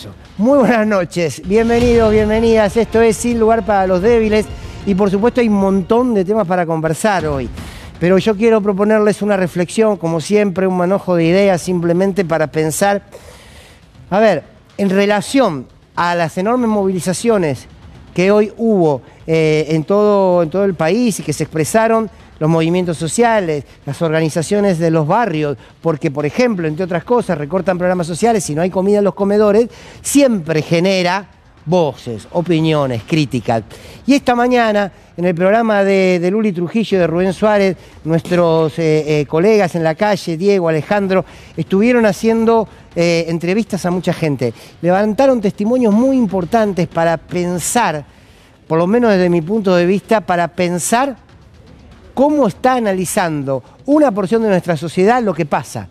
eso. Muy buenas noches, bienvenidos, bienvenidas. Esto es Sin Lugar para los Débiles y por supuesto hay un montón de temas para conversar hoy. Pero yo quiero proponerles una reflexión, como siempre, un manojo de ideas simplemente para pensar. A ver, en relación a las enormes movilizaciones que hoy hubo en todo el país y que se expresaron los movimientos sociales, las organizaciones de los barrios, porque, por ejemplo, entre otras cosas, recortan programas sociales y no hay comida en los comedores, siempre genera voces, opiniones, críticas. Y esta mañana, en el programa de Luli Trujillo y de Rubén Suárez, nuestros colegas en la calle, Diego, Alejandro, estuvieron haciendo entrevistas a mucha gente. Levantaron testimonios muy importantes para pensar, por lo menos desde mi punto de vista, para pensar cómo está analizando una porción de nuestra sociedad lo que pasa.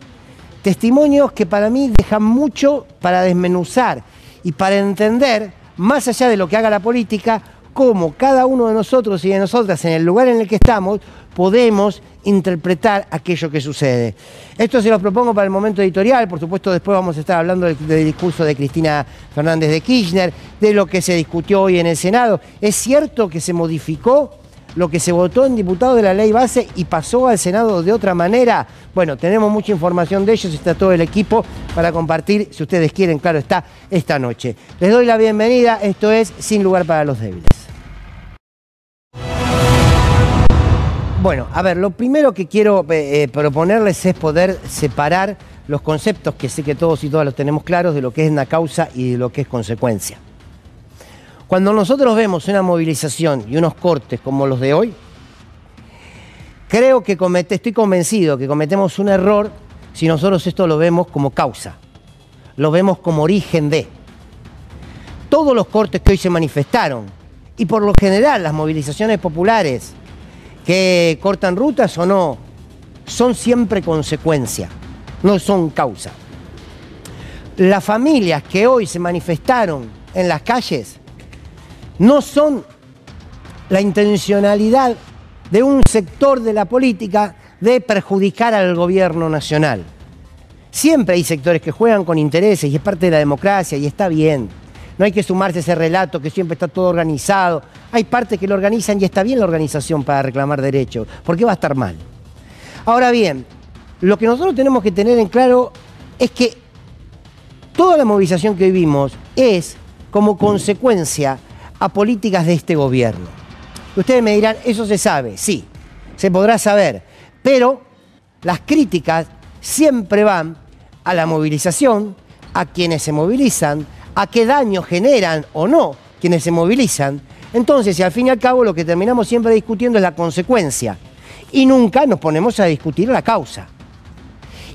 Testimonios que para mí dejan mucho para desmenuzar y para entender, más allá de lo que haga la política, cómo cada uno de nosotros y de nosotras en el lugar en el que estamos podemos interpretar aquello que sucede. Esto se los propongo para el momento editorial, por supuesto después vamos a estar hablando del discurso de Cristina Fernández de Kirchner, de lo que se discutió hoy en el Senado. ¿Es cierto que se modificó lo que se votó en diputados de la ley base y pasó al Senado de otra manera? Bueno, tenemos mucha información de ellos, está todo el equipo para compartir, si ustedes quieren, claro está, esta noche. Les doy la bienvenida, esto es Sin Lugar para los Débiles. Bueno, a ver, lo primero que quiero proponerles es poder separar los conceptos, que sé que todos y todas los tenemos claros, de lo que es una causa y de lo que es consecuencia. Cuando nosotros vemos una movilización y unos cortes como los de hoy, creo que estoy convencido que cometemos un error si nosotros esto lo vemos como causa, lo vemos como origen de. Todos los cortes que hoy se manifestaron, y por lo general las movilizaciones populares que cortan rutas o no, son siempre consecuencia, no son causa. Las familias que hoy se manifestaron en las calles no son la intencionalidad de un sector de la política de perjudicar al gobierno nacional. Siempre hay sectores que juegan con intereses y es parte de la democracia y está bien. No hay que sumarse a ese relato que siempre está todo organizado. Hay partes que lo organizan y está bien la organización para reclamar derechos. ¿Por qué va a estar mal? Ahora bien, lo que nosotros tenemos que tener en claro es que toda la movilización que hoy vimos es como consecuencia a políticas de este gobierno. Ustedes me dirán, eso se sabe, sí, se podrá saber, pero las críticas siempre van a la movilización, a quienes se movilizan, a qué daño generan o no quienes se movilizan. Entonces, y al fin y al cabo, lo que terminamos siempre discutiendo es la consecuencia y nunca nos ponemos a discutir la causa.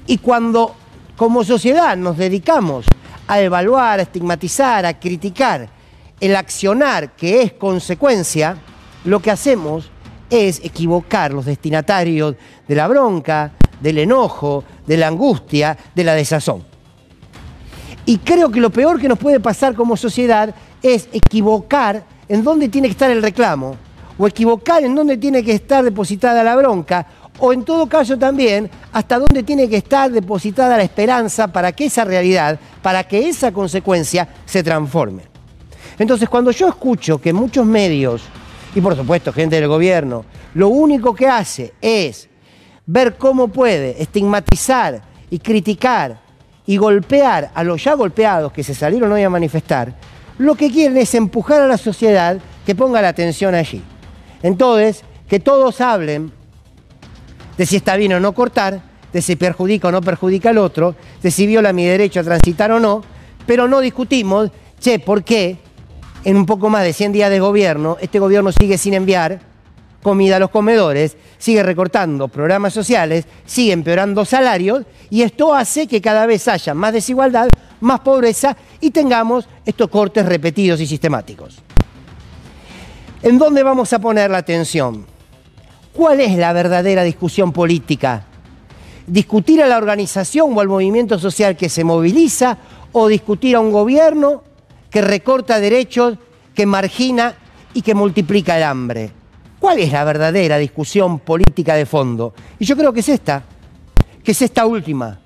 Y cuando como sociedad nos dedicamos a evaluar, a estigmatizar, a criticar el accionar que es consecuencia, lo que hacemos es equivocar los destinatarios de la bronca, del enojo, de la angustia, de la desazón. Y creo que lo peor que nos puede pasar como sociedad es equivocar en dónde tiene que estar el reclamo, o equivocar en dónde tiene que estar depositada la bronca, o en todo caso también hasta dónde tiene que estar depositada la esperanza para que esa realidad, para que esa consecuencia se transforme. Entonces, cuando yo escucho que muchos medios, y por supuesto gente del gobierno, lo único que hace es ver cómo puede estigmatizar y criticar y golpear a los ya golpeados que se salieron hoy a manifestar, lo que quieren es empujar a la sociedad que ponga la atención allí. Entonces, que todos hablen de si está bien o no cortar, de si perjudica o no perjudica al otro, de si viola mi derecho a transitar o no, pero no discutimos, ¿por qué en un poco más de 100 días de gobierno, este gobierno sigue sin enviar comida a los comedores, sigue recortando programas sociales, sigue empeorando salarios y esto hace que cada vez haya más desigualdad, más pobreza y tengamos estos cortes repetidos y sistemáticos? ¿En dónde vamos a poner la atención? ¿Cuál es la verdadera discusión política? ¿Discutir a la organización o al movimiento social que se moviliza o discutir a un gobierno que recorta derechos, que margina y que multiplica el hambre? ¿Cuál es la verdadera discusión política de fondo? Y yo creo que es esta última.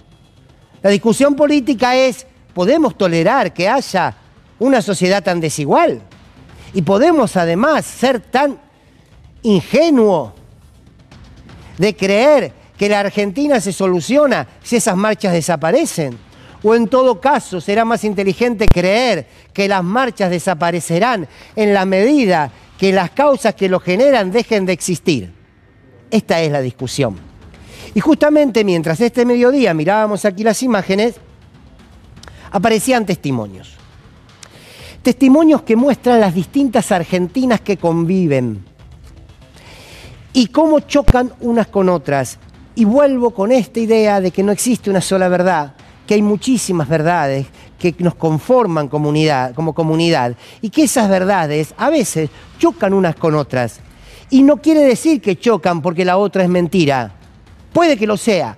La discusión política es podemos tolerar que haya una sociedad tan desigual. Y podemos además ser tan ingenuos de creer que la Argentina se soluciona si esas marchas desaparecen. O en todo caso, será más inteligente creer que las marchas desaparecerán en la medida que las causas que lo generan dejen de existir. Esta es la discusión. Y justamente mientras este mediodía mirábamos aquí las imágenes, aparecían testimonios. Testimonios que muestran las distintas Argentinas que conviven y cómo chocan unas con otras. Y vuelvo con esta idea de que no existe una sola verdad, que hay muchísimas verdades que nos conforman como comunidad y que esas verdades a veces chocan unas con otras. Y no quiere decir que chocan porque la otra es mentira. Puede que lo sea,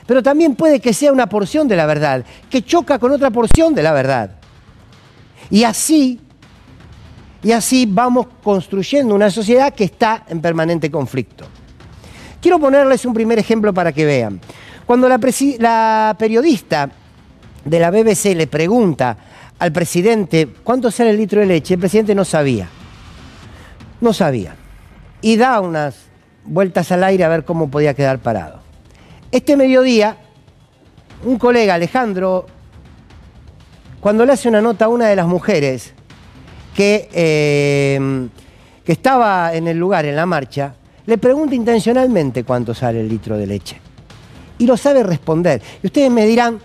pero también puede que sea una porción de la verdad, que choca con otra porción de la verdad. Y así vamos construyendo una sociedad que está en permanente conflicto. Quiero ponerles un primer ejemplo para que vean. Cuando la periodista de la BBC le pregunta al presidente cuánto sale el litro de leche, el presidente no sabía. No sabía. Y da unas vueltas al aire a ver cómo podía quedar parado. Este mediodía, un colega, Alejandro, cuando le hace una nota a una de las mujeres que estaba en el lugar, en la marcha, le pregunta intencionalmente cuánto sale el litro de leche. Y lo sabe responder. Y ustedes me dirán,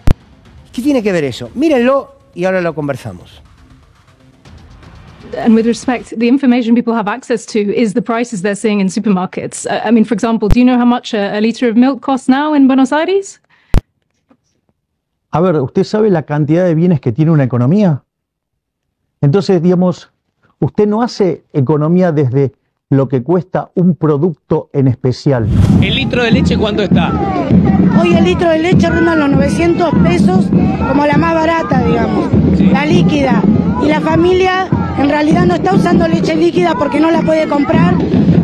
¿qué tiene que ver eso? Mírenlo y ahora lo conversamos. And with respect, the information people have access to is the prices they're seeing in supermarkets. I mean, for example, do you know how much a liter of milk costs now in Buenos Aires? A ver, ¿usted sabe la cantidad de bienes que tiene una economía? Entonces, digamos, usted no hace economía desde lo que cuesta un producto en especial. ¿El litro de leche cuánto está? Hoy el litro de leche ronda los 900 pesos como la más barata, digamos, sí. La líquida. Y la familia en realidad no está usando leche líquida porque no la puede comprar,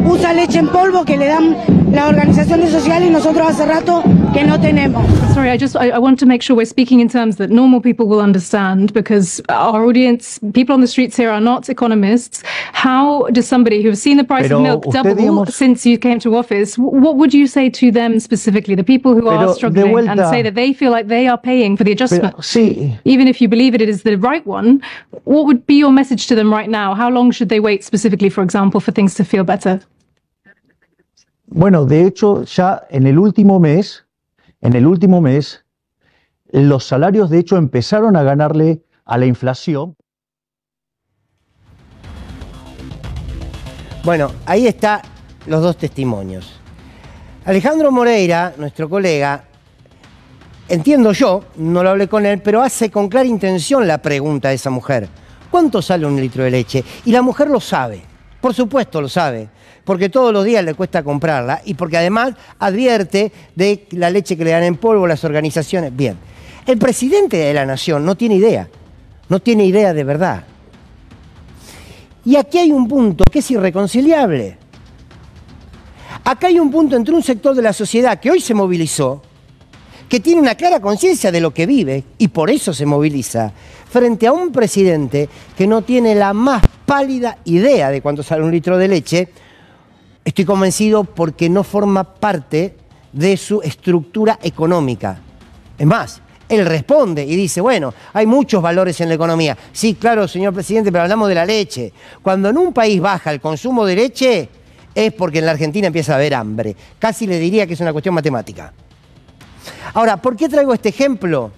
usa leche en polvo que le dan las organizaciones sociales y nosotros hace rato que no tenemos. Sorry, I want to make sure we're speaking in terms that normal people will understand, because our audience, people on the streets here are not economists. How does somebody who's seen the price of milk double, digamos, since you came to office, what would you say to them specifically, the people who are struggling and say that they feel like they are paying for the adjustment? Sí. Even if you believe it is the right one, what would be your message to them right now? How long should they wait specifically, for example, for things to feel better? Bueno, de hecho, ya en el último mes, los salarios de hecho empezaron a ganarle a la inflación. Bueno, ahí están los dos testimonios. Alejandro Moreira, nuestro colega, entiendo yo, no lo hablé con él, pero hace con clara intención la pregunta a esa mujer. ¿Cuánto sale un litro de leche? Y la mujer lo sabe, por supuesto lo sabe, porque todos los días le cuesta comprarla y porque además advierte de la leche que le dan en polvo las organizaciones. Bien, el presidente de la nación no tiene idea de verdad. Y aquí hay un punto que es irreconciliable. Acá hay un punto entre un sector de la sociedad que hoy se movilizó, que tiene una clara conciencia de lo que vive y por eso se moviliza, frente a un presidente que no tiene la más pálida idea de cuánto sale un litro de leche. Estoy convencido porque no forma parte de su estructura económica. Es más, él responde y dice, bueno, hay muchos valores en la economía. Sí, claro, señor presidente, pero hablamos de la leche. Cuando en un país baja el consumo de leche, es porque en la Argentina empieza a haber hambre. Casi le diría que es una cuestión matemática. Ahora, ¿por qué traigo este ejemplo?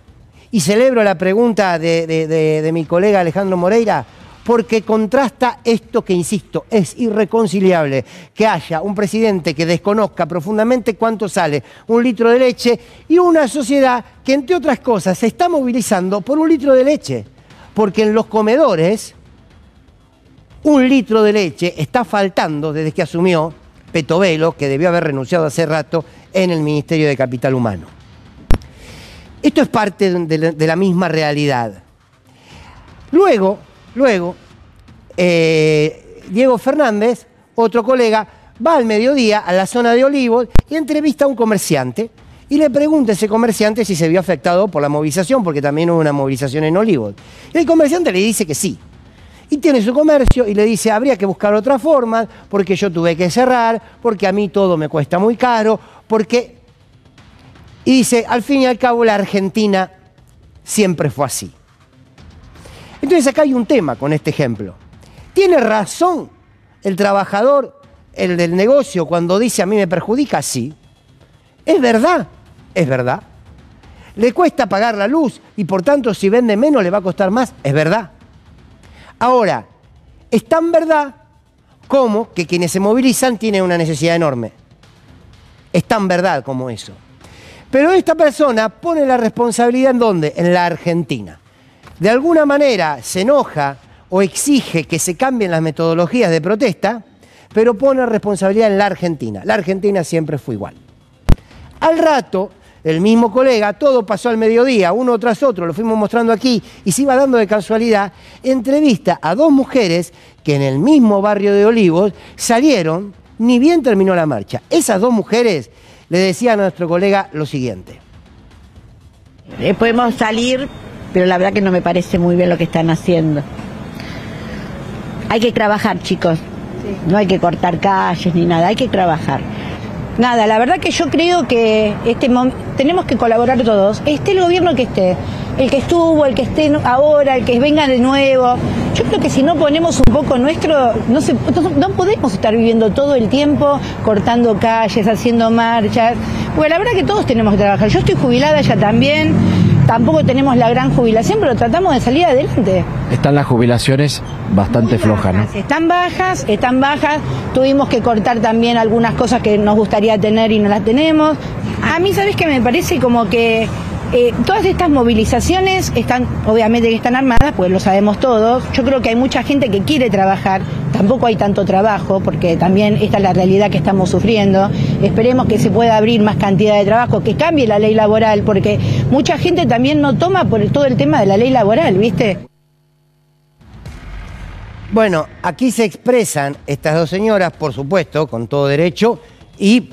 Y celebro la pregunta de mi colega Alejandro Moreira, porque contrasta esto que, insisto, es irreconciliable, que haya un presidente que desconozca profundamente cuánto sale un litro de leche y una sociedad que, entre otras cosas, se está movilizando por un litro de leche, porque en los comedores un litro de leche está faltando desde que asumió Petovelo, que debió haber renunciado hace rato en el Ministerio de Capital Humano. Esto es parte de la misma realidad. Luego, Diego Fernández, otro colega, va al mediodía a la zona de Olivos y entrevista a un comerciante y le pregunta a ese comerciante si se vio afectado por la movilización, porque también hubo una movilización en Olivos. Y el comerciante le dice que sí. Y tiene su comercio y le dice, habría que buscar otra forma, porque yo tuve que cerrar, porque a mí todo me cuesta muy caro, porque... Y dice, al fin y al cabo la Argentina siempre fue así. Entonces acá hay un tema con este ejemplo. ¿Tiene razón el trabajador, el del negocio, cuando dice a mí me perjudica? Sí. ¿Es verdad? Es verdad. ¿Le cuesta pagar la luz y por tanto si vende menos le va a costar más? Es verdad. Ahora, es tan verdad como que quienes se movilizan tienen una necesidad enorme. Es tan verdad como eso. Pero esta persona pone la responsabilidad ¿en dónde? En la Argentina. De alguna manera se enoja o exige que se cambien las metodologías de protesta, pero pone responsabilidad en la Argentina. La Argentina siempre fue igual. Al rato, el mismo colega, todo pasó al mediodía, uno tras otro, lo fuimos mostrando aquí, y se iba dando de casualidad, entrevista a dos mujeres que en el mismo barrio de Olivos salieron, ni bien terminó la marcha. Esas dos mujeres le decían a nuestro colega lo siguiente. Podemos salir, pero la verdad que no me parece muy bien lo que están haciendo. Hay que trabajar, chicos. Sí. No hay que cortar calles ni nada, hay que trabajar. Nada, la verdad que yo creo que tenemos que colaborar todos. Esté el gobierno que esté, el que estuvo, el que esté ahora, el que venga de nuevo. Yo creo que si no ponemos un poco nuestro, no podemos estar viviendo todo el tiempo cortando calles, haciendo marchas. Bueno, la verdad que todos tenemos que trabajar. Yo estoy jubilada ya también, tampoco tenemos la gran jubilación, pero tratamos de salir adelante. Están las jubilaciones bastante flojas, ¿no? Están bajas. Tuvimos que cortar también algunas cosas que nos gustaría tener y no las tenemos. A mí, ¿sabes qué? Me parece como que todas estas movilizaciones obviamente que están armadas, pues lo sabemos todos. Yo creo que hay mucha gente que quiere trabajar, tampoco hay tanto trabajo, porque también esta es la realidad que estamos sufriendo. Esperemos que se pueda abrir más cantidad de trabajo, que cambie la ley laboral, porque mucha gente también no toma por todo el tema de la ley laboral, ¿viste? Bueno, aquí se expresan estas dos señoras, por supuesto, con todo derecho, y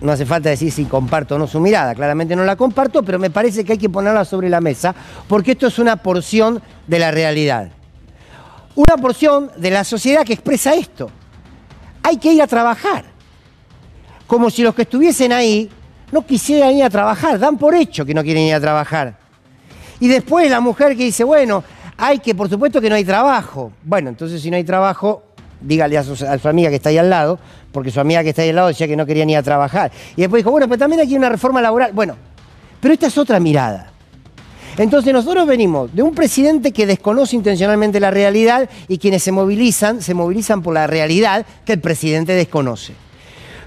no hace falta decir si comparto o no su mirada, claramente no la comparto, pero me parece que hay que ponerla sobre la mesa, porque esto es una porción de la realidad. Una porción de la sociedad que expresa esto. Hay que ir a trabajar. Como si los que estuviesen ahí no quisieran ir a trabajar, dan por hecho que no quieren ir a trabajar. Y después la mujer que dice, bueno, por supuesto que no hay trabajo. Bueno, entonces si no hay trabajo, dígale a su amiga que está ahí al lado, porque su amiga que está ahí al lado decía que no quería ni ir a trabajar. Y después dijo, bueno, pero también aquí hay una reforma laboral. Bueno, pero esta es otra mirada. Entonces nosotros venimos de un presidente que desconoce intencionalmente la realidad y quienes se movilizan por la realidad que el presidente desconoce.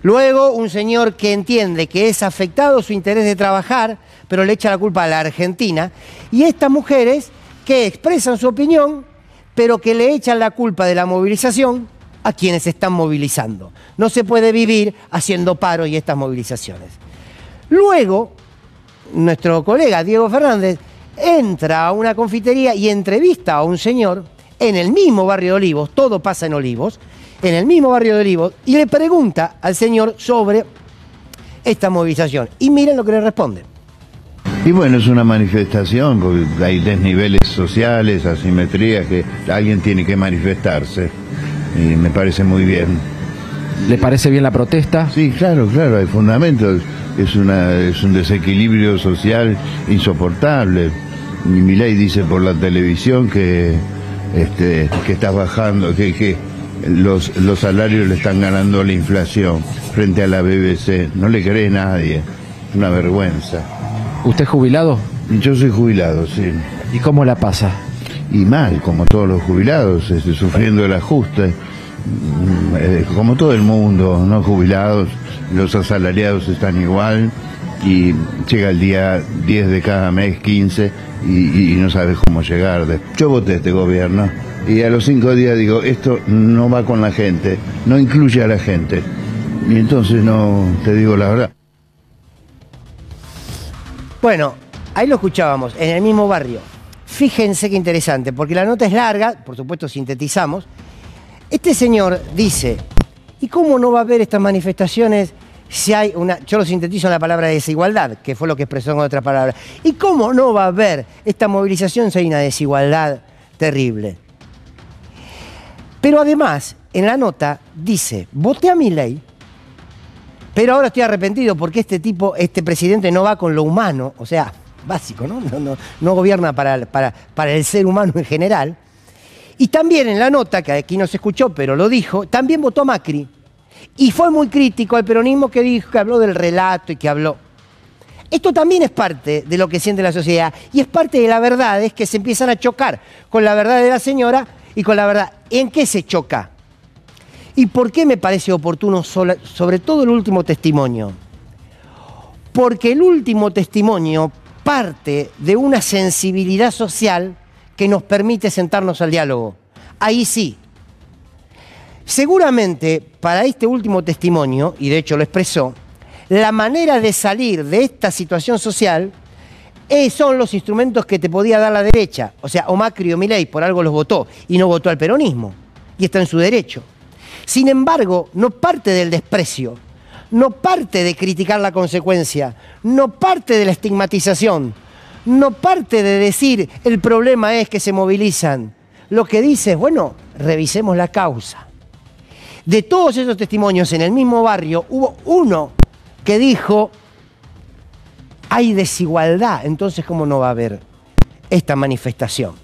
Luego un señor que entiende que es afectado su interés de trabajar, pero le echa la culpa a la Argentina. Y estas mujeres que expresan su opinión, pero que le echan la culpa de la movilización a quienes se están movilizando. No se puede vivir haciendo paro y estas movilizaciones. Luego, nuestro colega Diego Fernández entra a una confitería y entrevista a un señor en el mismo barrio de Olivos, todo pasa en Olivos, en el mismo barrio de Olivos, y le pregunta al señor sobre esta movilización. Y miren lo que le responde. Y bueno, es una manifestación, porque hay desniveles sociales, asimetrías, que alguien tiene que manifestarse. Y me parece muy bien. ¿Le parece bien la protesta? Sí, claro, hay fundamentos. Es un desequilibrio social insoportable. Y Milei dice por la televisión que está bajando, que los salarios le están ganando a la inflación frente a la BBC. No le cree nadie. Es una vergüenza. ¿Usted es jubilado? Yo soy jubilado, sí. ¿Y cómo la pasa? Y mal, como todos los jubilados, sufriendo el ajuste, como todo el mundo, no jubilados, los asalariados están igual, y llega el día 10 de cada mes, 15, y no sabes cómo llegar. Yo voté a este gobierno, y a los 5 días digo, esto no va con la gente, no incluye a la gente, y entonces no, te digo la verdad. Bueno, ahí lo escuchábamos, en el mismo barrio. Fíjense qué interesante, porque la nota es larga, por supuesto sintetizamos. Este señor dice, ¿y cómo no va a haber estas manifestaciones si hay una, yo lo sintetizo en la palabra desigualdad, que fue lo que expresó en otras palabras. ¿Y cómo no va a haber esta movilización si hay una desigualdad terrible? Pero además, en la nota dice, voté a Milei, pero ahora estoy arrepentido porque este presidente no va con lo humano, o sea, básico, ¿no? No gobierna para el ser humano en general. Y también en la nota, que aquí no se escuchó, pero lo dijo, también votó a Macri. Y fue muy crítico al peronismo que dijo, que habló del relato y que habló. Esto también es parte de lo que siente la sociedad y es parte de la verdad, es que se empiezan a chocar con la verdad de la señora y con la verdad. ¿En qué se choca? ¿Y por qué me parece oportuno sobre todo el último testimonio? Porque el último testimonio parte de una sensibilidad social que nos permite sentarnos al diálogo. Ahí sí. Seguramente para este último testimonio, y de hecho lo expresó, la manera de salir de esta situación social son los instrumentos que te podía dar la derecha. O sea, o Macri o Milei por algo los votó y no votó al peronismo. Y está en su derecho. Sin embargo, no parte del desprecio, no parte de criticar la consecuencia, no parte de la estigmatización, no parte de decir el problema es que se movilizan. Lo que dice es, bueno, revisemos la causa. De todos esos testimonios en el mismo barrio, hubo uno que dijo, hay desigualdad, entonces ¿cómo no va a haber esta manifestación?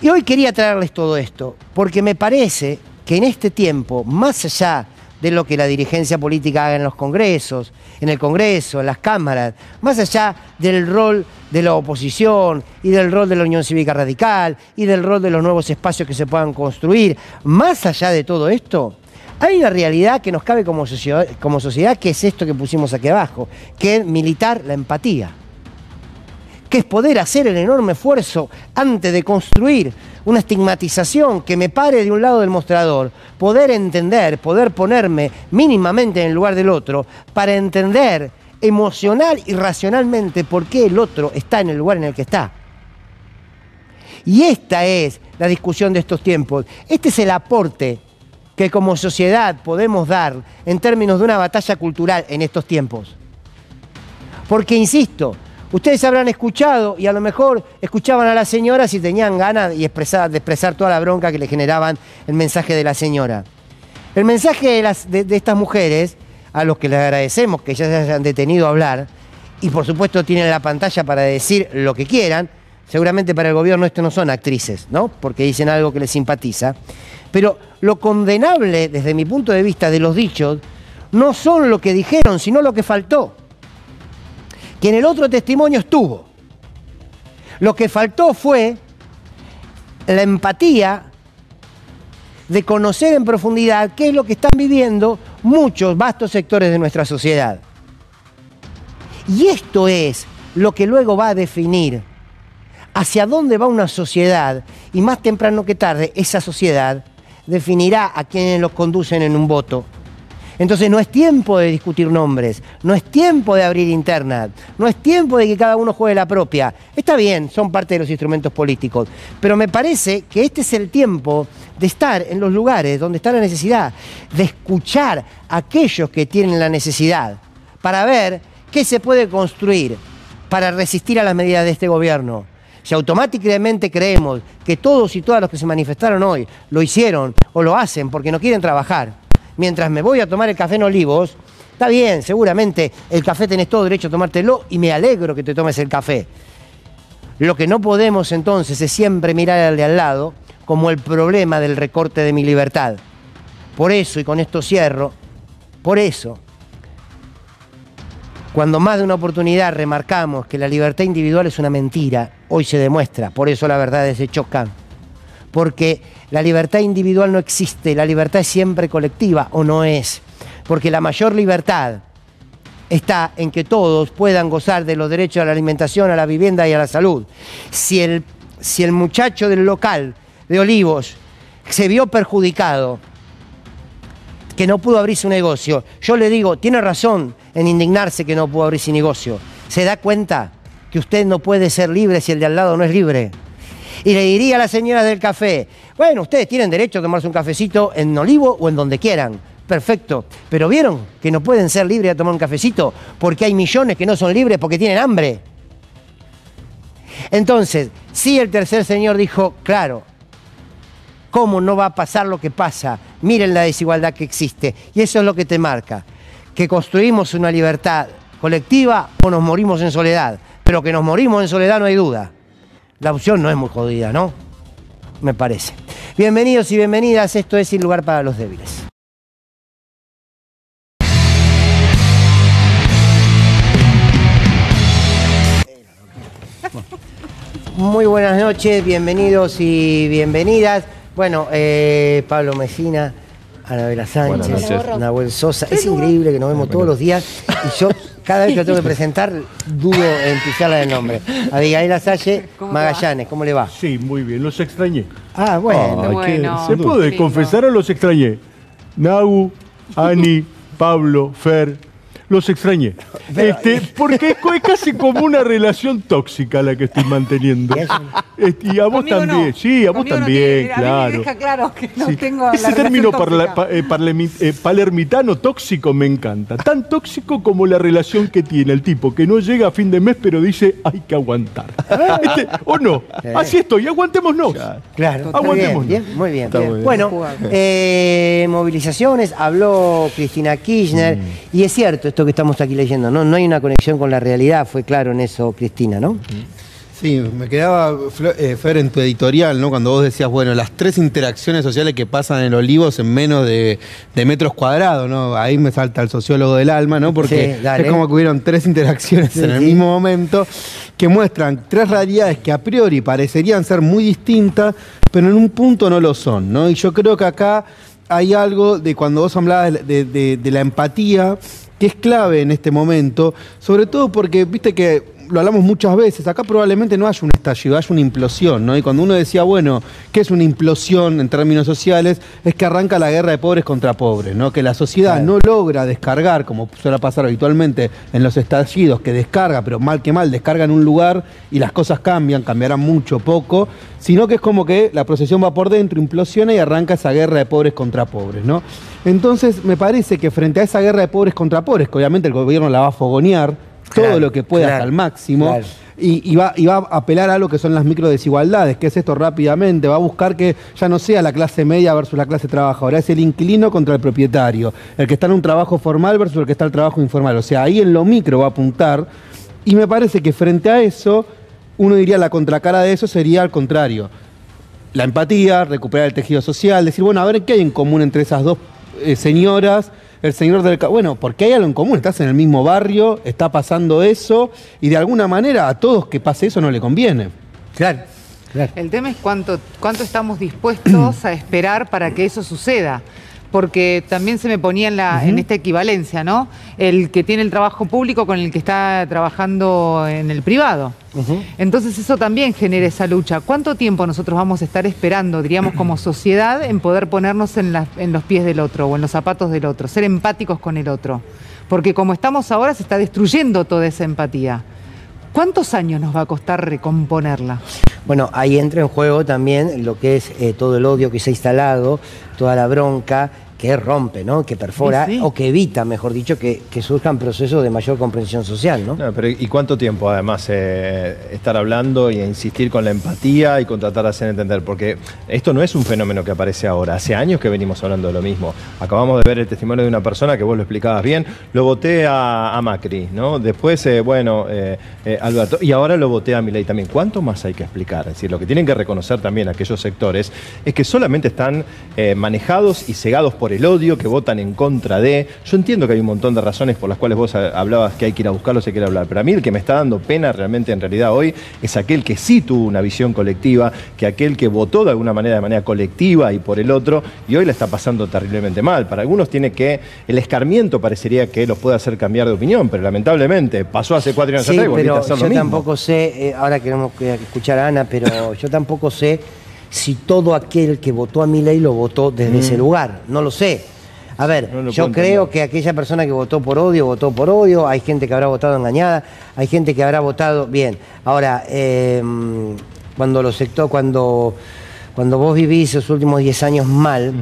Y hoy quería traerles todo esto, porque me parece que en este tiempo, más allá de lo que la dirigencia política haga en los congresos, en el Congreso, en las cámaras, más allá del rol de la oposición y del rol de la Unión Cívica Radical y del rol de los nuevos espacios que se puedan construir, más allá de todo esto, hay una realidad que nos cabe como sociedad, que es esto que pusimos aquí abajo, que es militar la empatía, que es poder hacer el enorme esfuerzo antes de construir una estigmatización que me pare de un lado del mostrador, poder entender, poder ponerme mínimamente en el lugar del otro, para entender emocional y racionalmente por qué el otro está en el lugar en el que está. Y esta es la discusión de estos tiempos. Este es el aporte que como sociedad podemos dar en términos de una batalla cultural en estos tiempos. Porque, insisto, ustedes habrán escuchado y a lo mejor escuchaban a la señora si tenían ganas de expresar toda la bronca que le generaban el mensaje de la señora. El mensaje de estas mujeres, a los que les agradecemos que ya se hayan detenido a hablar, y por supuesto tienen la pantalla para decir lo que quieran, seguramente para el gobierno esto no son actrices, ¿no? Porque dicen algo que les simpatiza, pero lo condenable desde mi punto de vista de los dichos no son lo que dijeron, sino lo que faltó. Que en el otro testimonio estuvo. Lo que faltó fue la empatía de conocer en profundidad qué es lo que están viviendo muchos vastos sectores de nuestra sociedad. Y esto es lo que luego va a definir hacia dónde va una sociedad, y más temprano que tarde esa sociedad definirá a quienes los conducen en un voto. Entonces no es tiempo de discutir nombres, no es tiempo de abrir internas, no es tiempo de que cada uno juegue la propia. Está bien, son parte de los instrumentos políticos, pero me parece que este es el tiempo de estar en los lugares donde está la necesidad, de escuchar a aquellos que tienen la necesidad, para ver qué se puede construir para resistir a las medidas de este gobierno. Si automáticamente creemos que todos y todas los que se manifestaron hoy lo hicieron o lo hacen porque no quieren trabajar, mientras me voy a tomar el café en Olivos, está bien, seguramente el café tenés todo derecho a tomártelo y me alegro que te tomes el café. Lo que no podemos entonces es siempre mirar al de al lado como el problema del recorte de mi libertad. Por eso, y con esto cierro, por eso, cuando más de una oportunidad remarcamos que la libertad individual es una mentira, hoy se demuestra, por eso las verdades se chocan. Porque la libertad individual no existe, la libertad es siempre colectiva, o no es. Porque la mayor libertad está en que todos puedan gozar de los derechos a la alimentación, a la vivienda y a la salud. Si el muchacho del local de Olivos se vio perjudicado, que no pudo abrir su negocio, yo le digo, tiene razón en indignarse que no pudo abrir su negocio. ¿Se da cuenta que usted no puede ser libre si el de al lado no es libre? Y le diría a las señoras del café, bueno, ustedes tienen derecho a tomarse un cafecito en Olivo o en donde quieran, perfecto. Pero ¿vieron que no pueden ser libres de tomar un cafecito? Porque hay millones que no son libres porque tienen hambre. Entonces, sí, el tercer señor dijo, claro, ¿cómo no va a pasar lo que pasa? Miren la desigualdad que existe. Y eso es lo que te marca. Que construimos una libertad colectiva o nos morimos en soledad. Pero que nos morimos en soledad no hay duda. La opción no es muy jodida, ¿no? Me parece. Bienvenidos y bienvenidas, esto es Sin Lugar para los Débiles. Muy buenas noches, bienvenidos y bienvenidas. Bueno, Pablo Messina, Anabela Sánchez, Nahuel Sosa. Es increíble que nos vemos todos los días y yo cada vez que lo tengo que presentar dudo en pisarla el nombre. Abigail Salle, Magallanes, ¿cómo le va? Sí, muy bien, los extrañé. Ah, bueno. ¿Se puede confesar o los extrañé? Nau, Ani, Pablo, Fer... Los extrañé. Pero, porque es casi como una relación tóxica la que estoy manteniendo. Y a vos también. No. Sí, a vos también, no claro. A mí me deja claro que no tengo ese la término palermitano tóxico me encanta. Tan tóxico como la relación que tiene el tipo que no llega a fin de mes pero dice hay que aguantar. ¿O no? Así estoy, aguantémonos. Claro. Aguantémonos. Bien, muy bien. Bueno, movilizaciones, habló Cristina Kirchner y es cierto esto que estamos aquí leyendo, ¿no? No hay una conexión con la realidad, fue claro en eso, Cristina, ¿no? Sí, me quedaba, Fer, en tu editorial, ¿no? Cuando vos decías, bueno, las 3 interacciones sociales que pasan en Olivos en menos de metros cuadrados, ¿no? Ahí me salta el sociólogo del alma, ¿no? Porque sí, es como que hubieron 3 interacciones en el mismo momento que muestran 3 realidades que a priori parecerían ser muy distintas, pero en un punto no lo son, ¿no? Y yo creo que acá hay algo de cuando vos hablabas de la empatía, que es clave en este momento, sobre todo porque, viste que lo hablamos muchas veces, acá probablemente no haya un estallido, haya una implosión, ¿no? Y cuando uno decía, bueno, ¿qué es una implosión en términos sociales? Es que arranca la guerra de pobres contra pobres, ¿no? Que la sociedad no logra descargar, como suele pasar habitualmente en los estallidos, que descarga, pero mal que mal, descarga en un lugar y las cosas cambiarán mucho, poco, sino que es como que la procesión va por dentro, implosiona y arranca esa guerra de pobres contra pobres, ¿no? Entonces, me parece que frente a esa guerra de pobres contra pobres, que obviamente el gobierno la va a fogonear todo lo que pueda hasta el máximo, y va a apelar a lo que son las microdesigualdades, que es esto rápidamente, va a buscar que ya no sea la clase media versus la clase trabajadora, es el inquilino contra el propietario, el que está en un trabajo formal versus el que está en el trabajo informal, o sea, ahí en lo micro va a apuntar, y me parece que frente a eso, uno diría la contracara de eso sería al contrario, la empatía, recuperar el tejido social, decir, bueno, a ver qué hay en común entre esas dos señoras, el señor del... Bueno, porque hay algo en común, estás en el mismo barrio, está pasando eso, y de alguna manera a todos que pase eso no le conviene. Claro. El tema es cuánto estamos dispuestos a esperar para que eso suceda. Porque también se me ponía en esta equivalencia, ¿no? El que tiene el trabajo público con el que está trabajando en el privado. Entonces eso también genera esa lucha. ¿Cuánto tiempo nosotros vamos a estar esperando, diríamos, como sociedad, en poder ponernos en los pies del otro o en los zapatos del otro, ser empáticos con el otro? Porque como estamos ahora se está destruyendo toda esa empatía. ¿Cuántos años nos va a costar recomponerla? Bueno, ahí entra en juego también lo que es todo el odio que se ha instalado, toda la bronca que rompe, ¿no? Que perfora, o que evita, mejor dicho, que surjan procesos de mayor comprensión social, ¿no? Pero ¿y cuánto tiempo, además, estar hablando y insistir con la empatía y con tratar de hacer entender? Porque esto no es un fenómeno que aparece ahora. Hace años que venimos hablando de lo mismo. Acabamos de ver el testimonio de una persona que vos lo explicabas bien. Lo voté a Macri, ¿no? Después, Alberto. Y ahora lo voté a Milei también. ¿Cuánto más hay que explicar? Es decir, lo que tienen que reconocer también aquellos sectores es que solamente están manejados y cegados por el odio, que votan en contra de... Yo entiendo que hay un montón de razones por las cuales vos hablabas que hay que ir a buscarlo, se quiere hablar, pero a mí el que me está dando pena realmente en realidad hoy es aquel que sí tuvo una visión colectiva, que aquel que votó de manera colectiva y por el otro, y hoy la está pasando terriblemente mal. Para algunos tiene que... El escarmiento parecería que los puede hacer cambiar de opinión, pero lamentablemente pasó hace 4 años atrás y volviste a hacer lo mismo. Yo tampoco sé, ahora queremos escuchar a Ana, pero yo tampoco sé si todo aquel que votó a Milei lo votó desde ese lugar. No lo sé. A ver, yo creo que aquella persona que votó por odio, hay gente que habrá votado engañada, hay gente que habrá votado bien. Ahora, cuando vos vivís los últimos 10 años mal,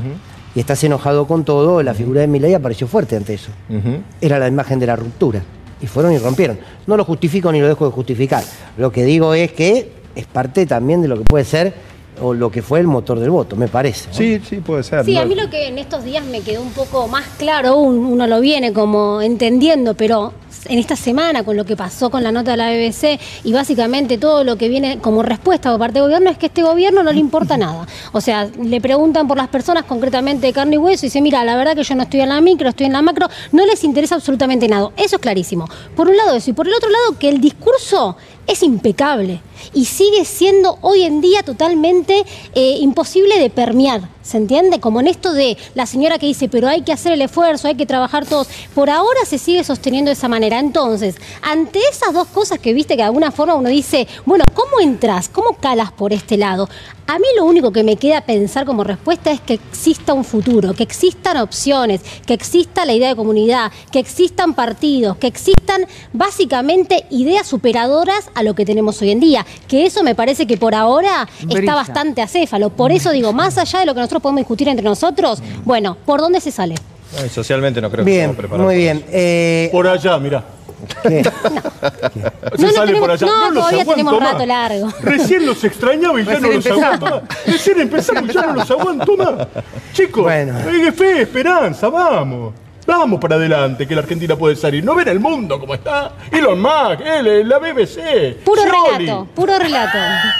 y estás enojado con todo, la figura de Milei apareció fuerte ante eso. Era la imagen de la ruptura. Y fueron y rompieron. No lo justifico ni lo dejo de justificar. Lo que digo es que es parte también de lo que puede ser o lo que fue el motor del voto, me parece, ¿no? Sí, sí, puede ser. Sí, a mí lo que en estos días me quedó un poco más claro, uno lo viene como entendiendo, pero en esta semana con lo que pasó con la nota de la BBC y básicamente todo lo que viene como respuesta por parte del gobierno es que a este gobierno no le importa nada. O sea, le preguntan por las personas concretamente de carne y hueso y dice, mira, la verdad que yo no estoy en la micro, estoy en la macro, no les interesa absolutamente nada. Eso es clarísimo. Por un lado eso y por el otro lado que el discurso es impecable y sigue siendo hoy en día totalmente imposible de permear, ¿se entiende? Como en esto de la señora que dice, pero hay que hacer el esfuerzo, hay que trabajar todos. Por ahora se sigue sosteniendo de esa manera. Entonces, ante esas dos cosas que viste que de alguna forma uno dice, bueno, ¿cómo entras? ¿Cómo calas por este lado? A mí lo único que me queda pensar como respuesta es que exista un futuro, que existan opciones, que exista la idea de comunidad, que existan partidos, que existan básicamente ideas superadoras a lo que tenemos hoy en día. Que eso me parece que por ahora está bastante acéfalo. Por eso digo, más allá de lo que nosotros podemos discutir entre nosotros, bueno, ¿por dónde se sale? No, y socialmente no creo que estemos preparados. Muy bien. Por allá, mirá. ¿Qué? Se sale por allá. No, los todavía tenemos aguanto rato largo. Recién los extrañaba y ya no los aguanto más. Recién empezamos y ya no los aguanto más. Chicos, fe, esperanza, vamos. Vamos para adelante, que la Argentina puede salir. ¿No ven el mundo como está? Elon Musk, la BBC. Puro Scioli. relato, puro relato.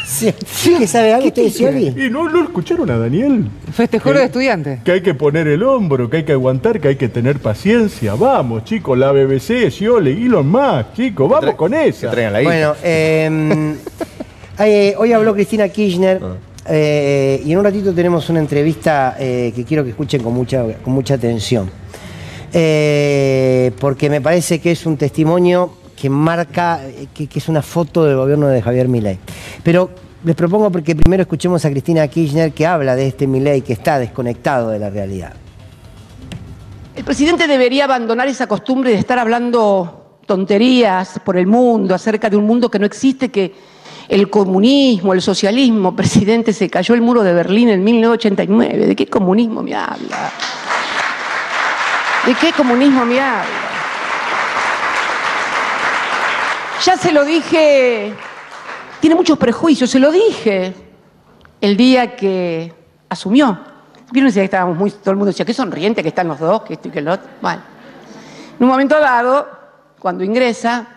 Sí, que sabe algo usted, Scioli. ¿Y no escucharon a Daniel? Festejó de estudiante. Que hay que poner el hombro, que hay que aguantar, que hay que tener paciencia. Vamos, chicos, la BBC, Scioli, Elon Musk, chicos, vamos con esa. Que traigan la isla. Bueno, hoy habló Cristina Kirchner y en un ratito tenemos una entrevista que quiero que escuchen con mucha atención. Porque me parece que es un testimonio que marca, que es una foto del gobierno de Javier Milei. Pero les propongo que primero escuchemos a Cristina Kirchner que habla de este Milei que está desconectado de la realidad. El presidente debería abandonar esa costumbre de estar hablando tonterías por el mundo, acerca de un mundo que no existe, que el comunismo, el socialismo. Presidente, se cayó el muro de Berlín en 1989. ¿De qué comunismo me habla? ¿De qué comunismo me habla? Ya se lo dije, tiene muchos prejuicios, se lo dije el día que asumió. Vieron que estábamos todo el mundo decía, qué sonriente que están los dos, que esto y que lo otro. Bueno, en un momento dado, cuando ingresa,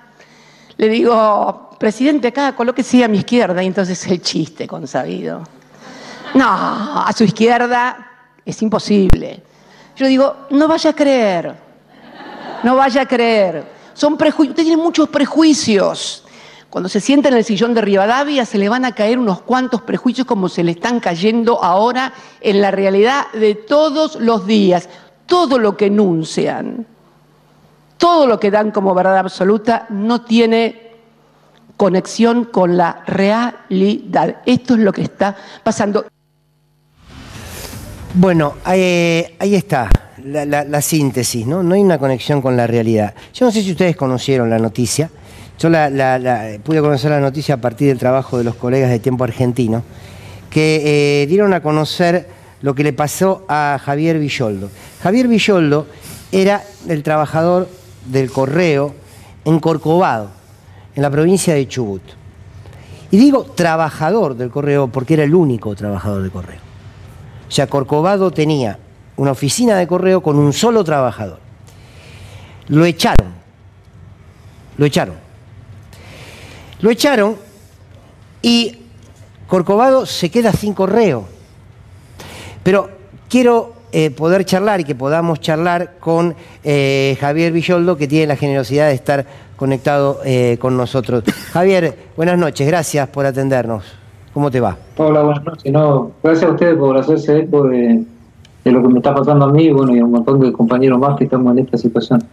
le digo, presidente, acá colóquese a mi izquierda, y entonces el chiste consabido. No, a su izquierda es imposible. Yo digo, no vaya a creer, no vaya a creer. Son prejuicios, usted tiene muchos prejuicios. Cuando se sienta en el sillón de Rivadavia se le van a caer unos cuantos prejuicios como se le están cayendo ahora en la realidad de todos los días. Todo lo que enuncian, todo lo que dan como verdad absoluta no tiene conexión con la realidad. Esto es lo que está pasando. Bueno, ahí está la síntesis, ¿no? No hay una conexión con la realidad. Yo no sé si ustedes conocieron la noticia. Yo pude conocer la noticia a partir del trabajo de los colegas de Tiempo Argentino, que dieron a conocer lo que le pasó a Javier Villoldo. Javier Villoldo era el trabajador del Correo en Corcovado, en la provincia de Chubut. Y digo trabajador del Correo porque era el único trabajador del Correo. O sea, Corcovado tenía una oficina de correo con un solo trabajador. Lo echaron. Y Corcovado se queda sin correo. Pero quiero poder charlar y que podamos charlar con Javier Villoldo, que tiene la generosidad de estar conectado con nosotros. Javier, buenas noches, gracias por atendernos. ¿Cómo te va? Hola, buenas noches. Gracias a ustedes por hacerse eco de lo que me está pasando a mí, y a un montón de compañeros más que estamos en esta situación.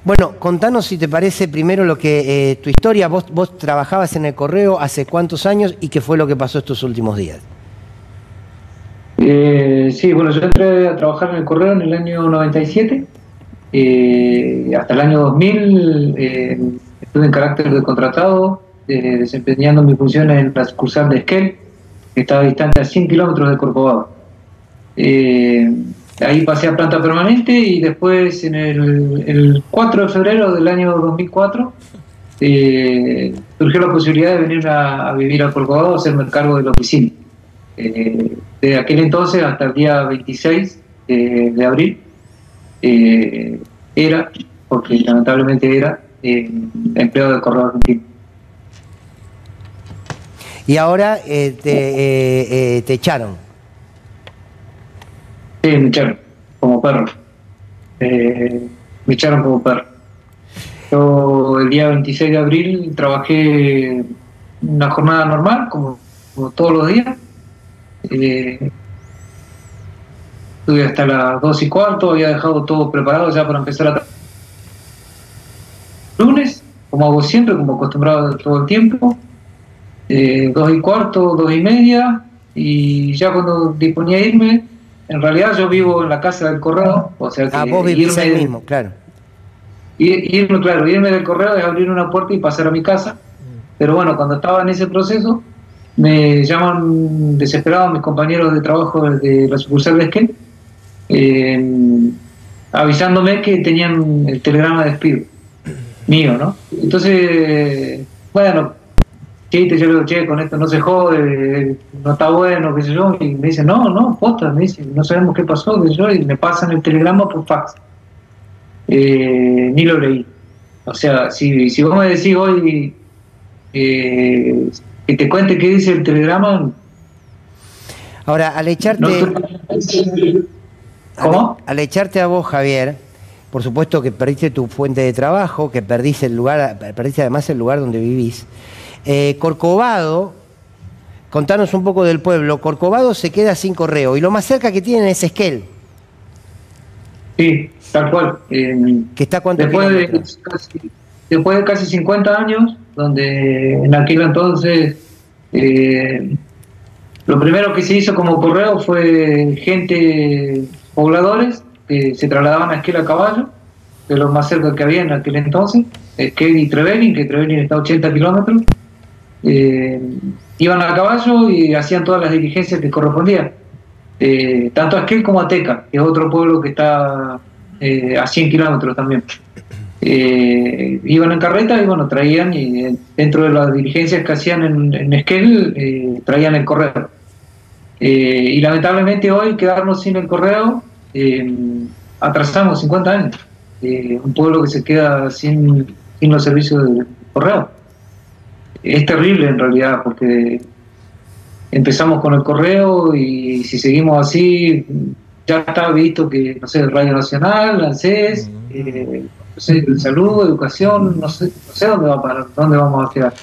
Bueno, contanos si te parece primero lo que tu historia. Vos trabajabas en el Correo hace cuántos años y qué fue lo que pasó estos últimos días. Sí, bueno, yo entré a trabajar en el Correo en el año 97. Hasta el año 2000 estuve en carácter de contratado, desempeñando mi función en la sucursal de Esquel, que estaba distante a 100 kilómetros de Corcovado. ahí pasé a planta permanente y después en el 4 de febrero del año 2004 surgió la posibilidad de venir a vivir a Corcovado, a hacerme cargo de la oficina. Desde aquel entonces hasta el día 26 de abril era, porque lamentablemente era, empleado del Correo Argentino. Y ahora te echaron. Sí, me echaron como perro. Me echaron como perro. Yo el día 26 de abril trabajé una jornada normal, como todos los días. Estuve hasta las 2:15, había dejado todo preparado ya para empezar a trabajar. Lunes, como hago siempre, como acostumbrado todo el tiempo, 2:15, 2:30, y ya cuando disponía a irme, en realidad yo vivo en la casa del Correo, o sea que vos vivís ahí mismo, claro. Irme del Correo es abrir una puerta y pasar a mi casa. Pero bueno, cuando estaba en ese proceso, me llaman desesperados mis compañeros de trabajo de la sucursal de Esquel, avisándome que tenían el telegrama de despido mío, ¿no? Entonces, bueno, yo le digo, che, con esto no se jode, no está bueno, qué sé yo, y me dicen, no, posta, me dicen, no sabemos qué pasó, qué sé yo, y me pasan el telegrama por fax. Ni lo leí. O sea, si vos me decís hoy que te cuente qué dice el telegrama. Ahora, al echarte. ¿Cómo? Al echarte a vos, Javier, por supuesto que perdiste tu fuente de trabajo, que perdiste además el lugar donde vivís. Corcovado, contanos un poco del pueblo. Corcovado se queda sin correo y lo más cerca que tienen es Esquel. Sí, tal cual. ¿Que está cuánto después de casi 50 años, donde en aquel entonces lo primero que se hizo como correo fue pobladores que se trasladaban a Esquel a caballo, de los más cerca que había en aquel entonces, Esquel y Trevelin, que Trevelin está a 80 kilómetros. Iban a caballo y hacían todas las diligencias que correspondían, tanto a Esquel como a Teca, que es otro pueblo que está a 100 kilómetros también. Iban en carreta y bueno, traían, y dentro de las diligencias que hacían en Esquel, traían el correo. Y lamentablemente hoy quedarnos sin el correo, atrasamos 50 años. Un pueblo que se queda sin los servicios del correo. Es terrible en realidad, porque empezamos con el correo y si seguimos así, ya está visto que, no sé, Radio Nacional, ANSES, no sé, salud, educación, no sé dónde va a parar, dónde vamos a quedar.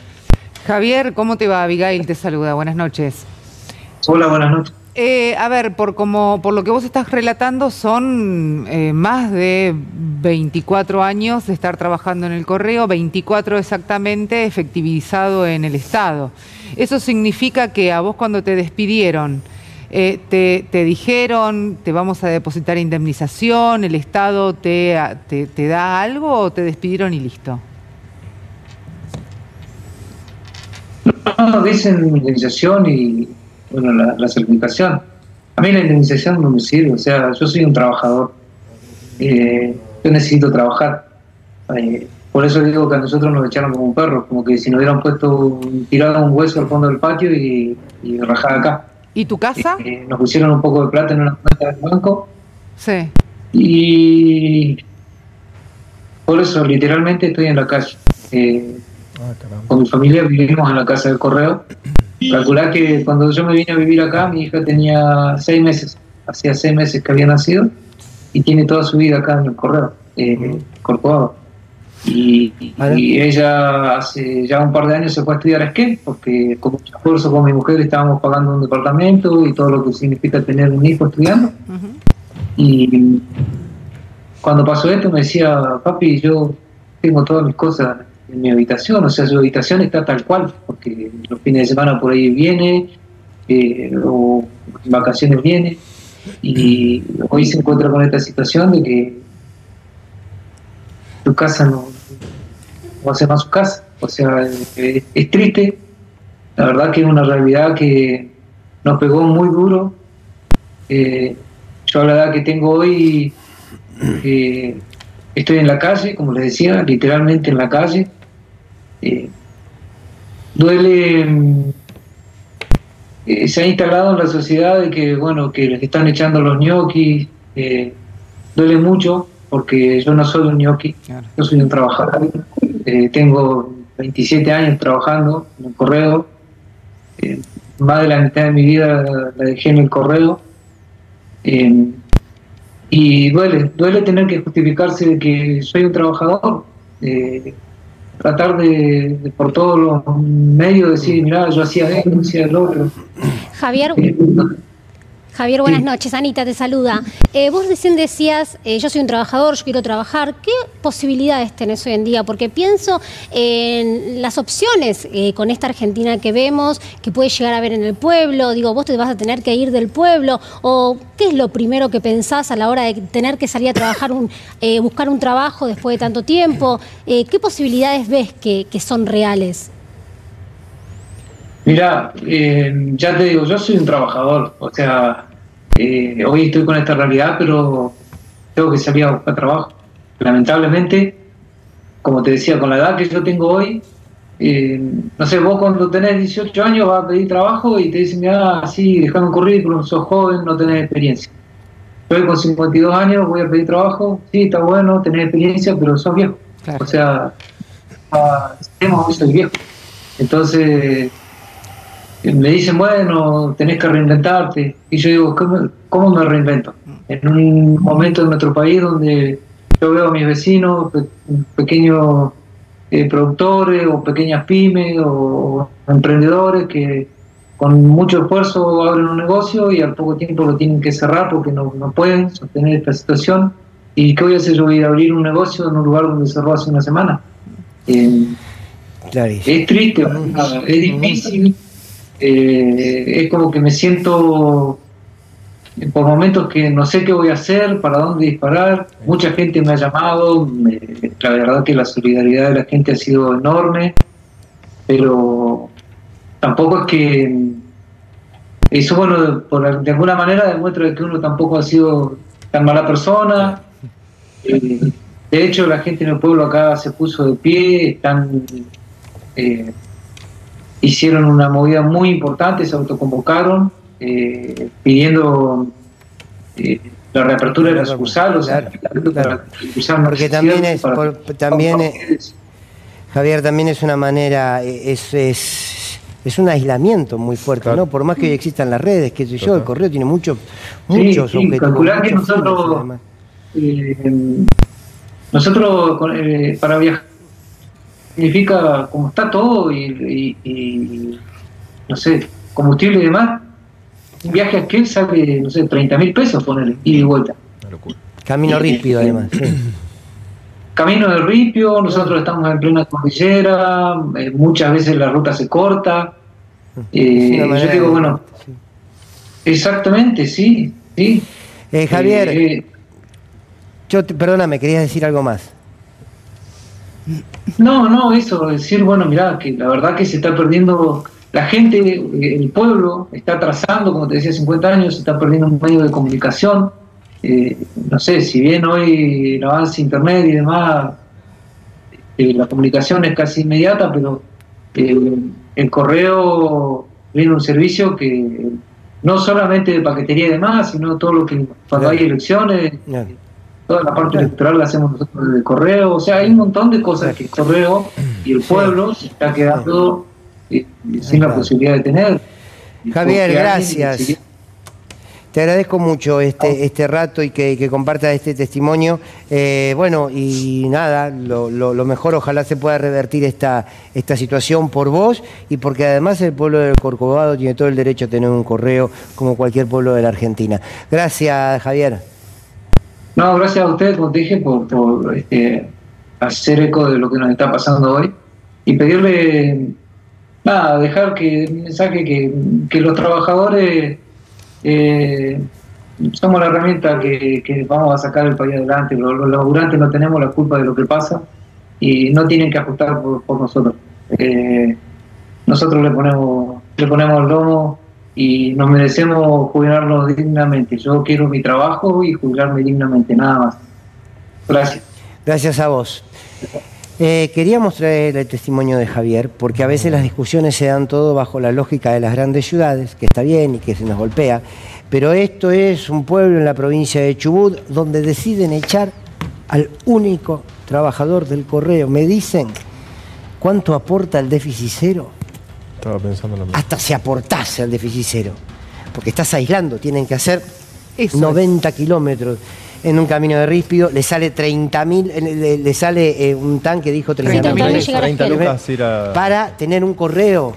Javier, ¿cómo te va? Abigail te saluda, buenas noches. Hola, buenas noches. A ver, por lo que vos estás relatando, son más de 24 años de estar trabajando en el correo, 24 exactamente efectivizado en el Estado. Eso significa que a vos cuando te despidieron, te dijeron, te vamos a depositar indemnización, el Estado te da algo o te despidieron y listo. No, dicen indemnización y bueno, la certificación. A mí la indemnización no me sirve, o sea, yo soy un trabajador, yo necesito trabajar. Por eso digo que a nosotros nos echaron como un perro, como que si nos hubieran tirado un hueso al fondo del patio y rajado acá. ¿Y tu casa? Nos pusieron un poco de plata en una cuenta del banco. Sí. Y por eso literalmente estoy en la calle. Con mi familia vivimos en la casa del correo. Calculá que cuando yo me vine a vivir acá, mi hija tenía 6 meses, hacía 6 meses que había nacido, y tiene toda su vida acá en el correo, Corcovado. Y ella hace ya un par de años se fue a estudiar a Esquel, porque con mucho esfuerzo con mi mujer estábamos pagando un departamento y todo lo que significa tener un hijo estudiando. Y cuando pasó esto me decía, papi, yo tengo todas mis cosas en mi habitación, o sea, su habitación está tal cual, porque los fines de semana por ahí viene, o en vacaciones viene, y hoy se encuentra con esta situación de que su casa no va a ser más su casa. O sea, es triste, la verdad que es una realidad que nos pegó muy duro. Yo Yo a la edad que tengo hoy estoy en la calle, como les decía, literalmente en la calle. Duele, se ha instalado en la sociedad de que, bueno, que les están echando los ñoquis. Duele mucho porque yo no soy un ñoqui, yo soy un trabajador. Tengo 27 años trabajando en el correo. Más de la mitad de mi vida la dejé en el correo. Y duele tener que justificarse de que soy un trabajador. Tratar de por todos los medios decir, mirá, yo hacía esto, hacía el otro. Javier, buenas noches. Anita te saluda. Vos recién decías, yo soy un trabajador, yo quiero trabajar. ¿Qué posibilidades tenés hoy en día? Porque pienso en las opciones con esta Argentina que vemos, que puedes llegar a ver en el pueblo. Digo, vos te vas a tener que ir del pueblo. ¿O qué es lo primero que pensás a la hora de tener que salir a trabajar, buscar un trabajo después de tanto tiempo? ¿Qué posibilidades ves que son reales? Mira, ya te digo, yo soy un trabajador, o sea, hoy estoy con esta realidad, pero tengo que salir a buscar trabajo. Lamentablemente, como te decía, con la edad que yo tengo hoy, no sé, vos cuando tenés 18 años vas a pedir trabajo y te dicen, mira, sí, dejame un currículum, sos joven, no tenés experiencia. Yo hoy con 52 años voy a pedir trabajo, sí, está bueno, tenés experiencia, pero sos viejo. Claro. O sea, hoy soy viejo. Entonces me dicen, bueno, tenés que reinventarte. Y yo digo, ¿cómo me reinvento? En un momento de nuestro país donde yo veo a mis vecinos, pequeños productores o pequeñas pymes o emprendedores que con mucho esfuerzo abren un negocio y al poco tiempo lo tienen que cerrar porque no pueden sostener esta situación. ¿Y qué voy a hacer? Yo voy a abrir un negocio en un lugar donde cerró hace una semana. Es triste, es difícil. Es como que me siento por momentos que no sé qué voy a hacer, para dónde disparar. Mucha gente me ha llamado, la verdad que la solidaridad de la gente ha sido enorme, pero tampoco es que eso, bueno, de alguna manera demuestra que uno tampoco ha sido tan mala persona. De hecho, la gente en el pueblo acá se puso de pie, hicieron una movida muy importante, se autoconvocaron, pidiendo la reapertura de la sucursal, o sea, porque también Javier, también es una manera, es un aislamiento muy fuerte, ¿no? Por más que hoy existan las redes, qué sé yo, el correo tiene muchos objetivos. Calcular que nosotros para viajar significa, como está todo y no sé, combustible y demás, un viaje a aquel sale, no sé, 30.000 pesos ponerle, ida y vuelta. Camino Ripio, además. Sí. Camino de Ripio, nosotros estamos en plena cordillera, muchas veces la ruta se corta. Yo digo, bueno, exactamente, sí. Javier, perdóname, querías decir algo más. No, eso, decir, bueno, mirá, que la verdad que se está perdiendo, la gente, el pueblo está atrasando, como te decía, 50 años, se está perdiendo un medio de comunicación. No sé, si bien hoy el avance de internet y demás, la comunicación es casi inmediata, pero el correo viene un servicio que no solamente de paquetería y demás, sino todo lo que cuando hay elecciones, toda la parte electoral la hacemos nosotros desde el correo. O sea, hay un montón de cosas que el correo y el pueblo se está quedando sin la posibilidad de tener. Javier, gracias. Te agradezco mucho este rato y que compartas este testimonio. Bueno, y nada, lo mejor, ojalá se pueda revertir esta situación por vos y porque además el pueblo del Corcovado tiene todo el derecho a tener un correo como cualquier pueblo de la Argentina. Gracias, Javier. No, gracias a ustedes, como te dije, por hacer eco de lo que nos está pasando hoy y pedirle, dejar un mensaje que los trabajadores somos la herramienta que vamos a sacar el país adelante. Los laburantes no tenemos la culpa de lo que pasa y no tienen que ajustar por nosotros. Nosotros le ponemos el lomo y nos merecemos jubilarnos dignamente. Yo quiero mi trabajo y jubilarme dignamente, nada más. Gracias. Gracias a vos. Queríamos traer el testimonio de Javier, porque a veces las discusiones se dan todo bajo la lógica de las grandes ciudades, que está bien y que se nos golpea, pero esto es un pueblo en la provincia de Chubut donde deciden echar al único trabajador del correo. Me dicen cuánto aporta el déficit cero. Estaba pensando lo mismo. Hasta se aportase al déficit cero, porque estás aislando, tienen que hacer 90 kilómetros en un camino de ríspido, le sale 30.000, le sale un tanque, dijo 30.000 pesos para tener un correo.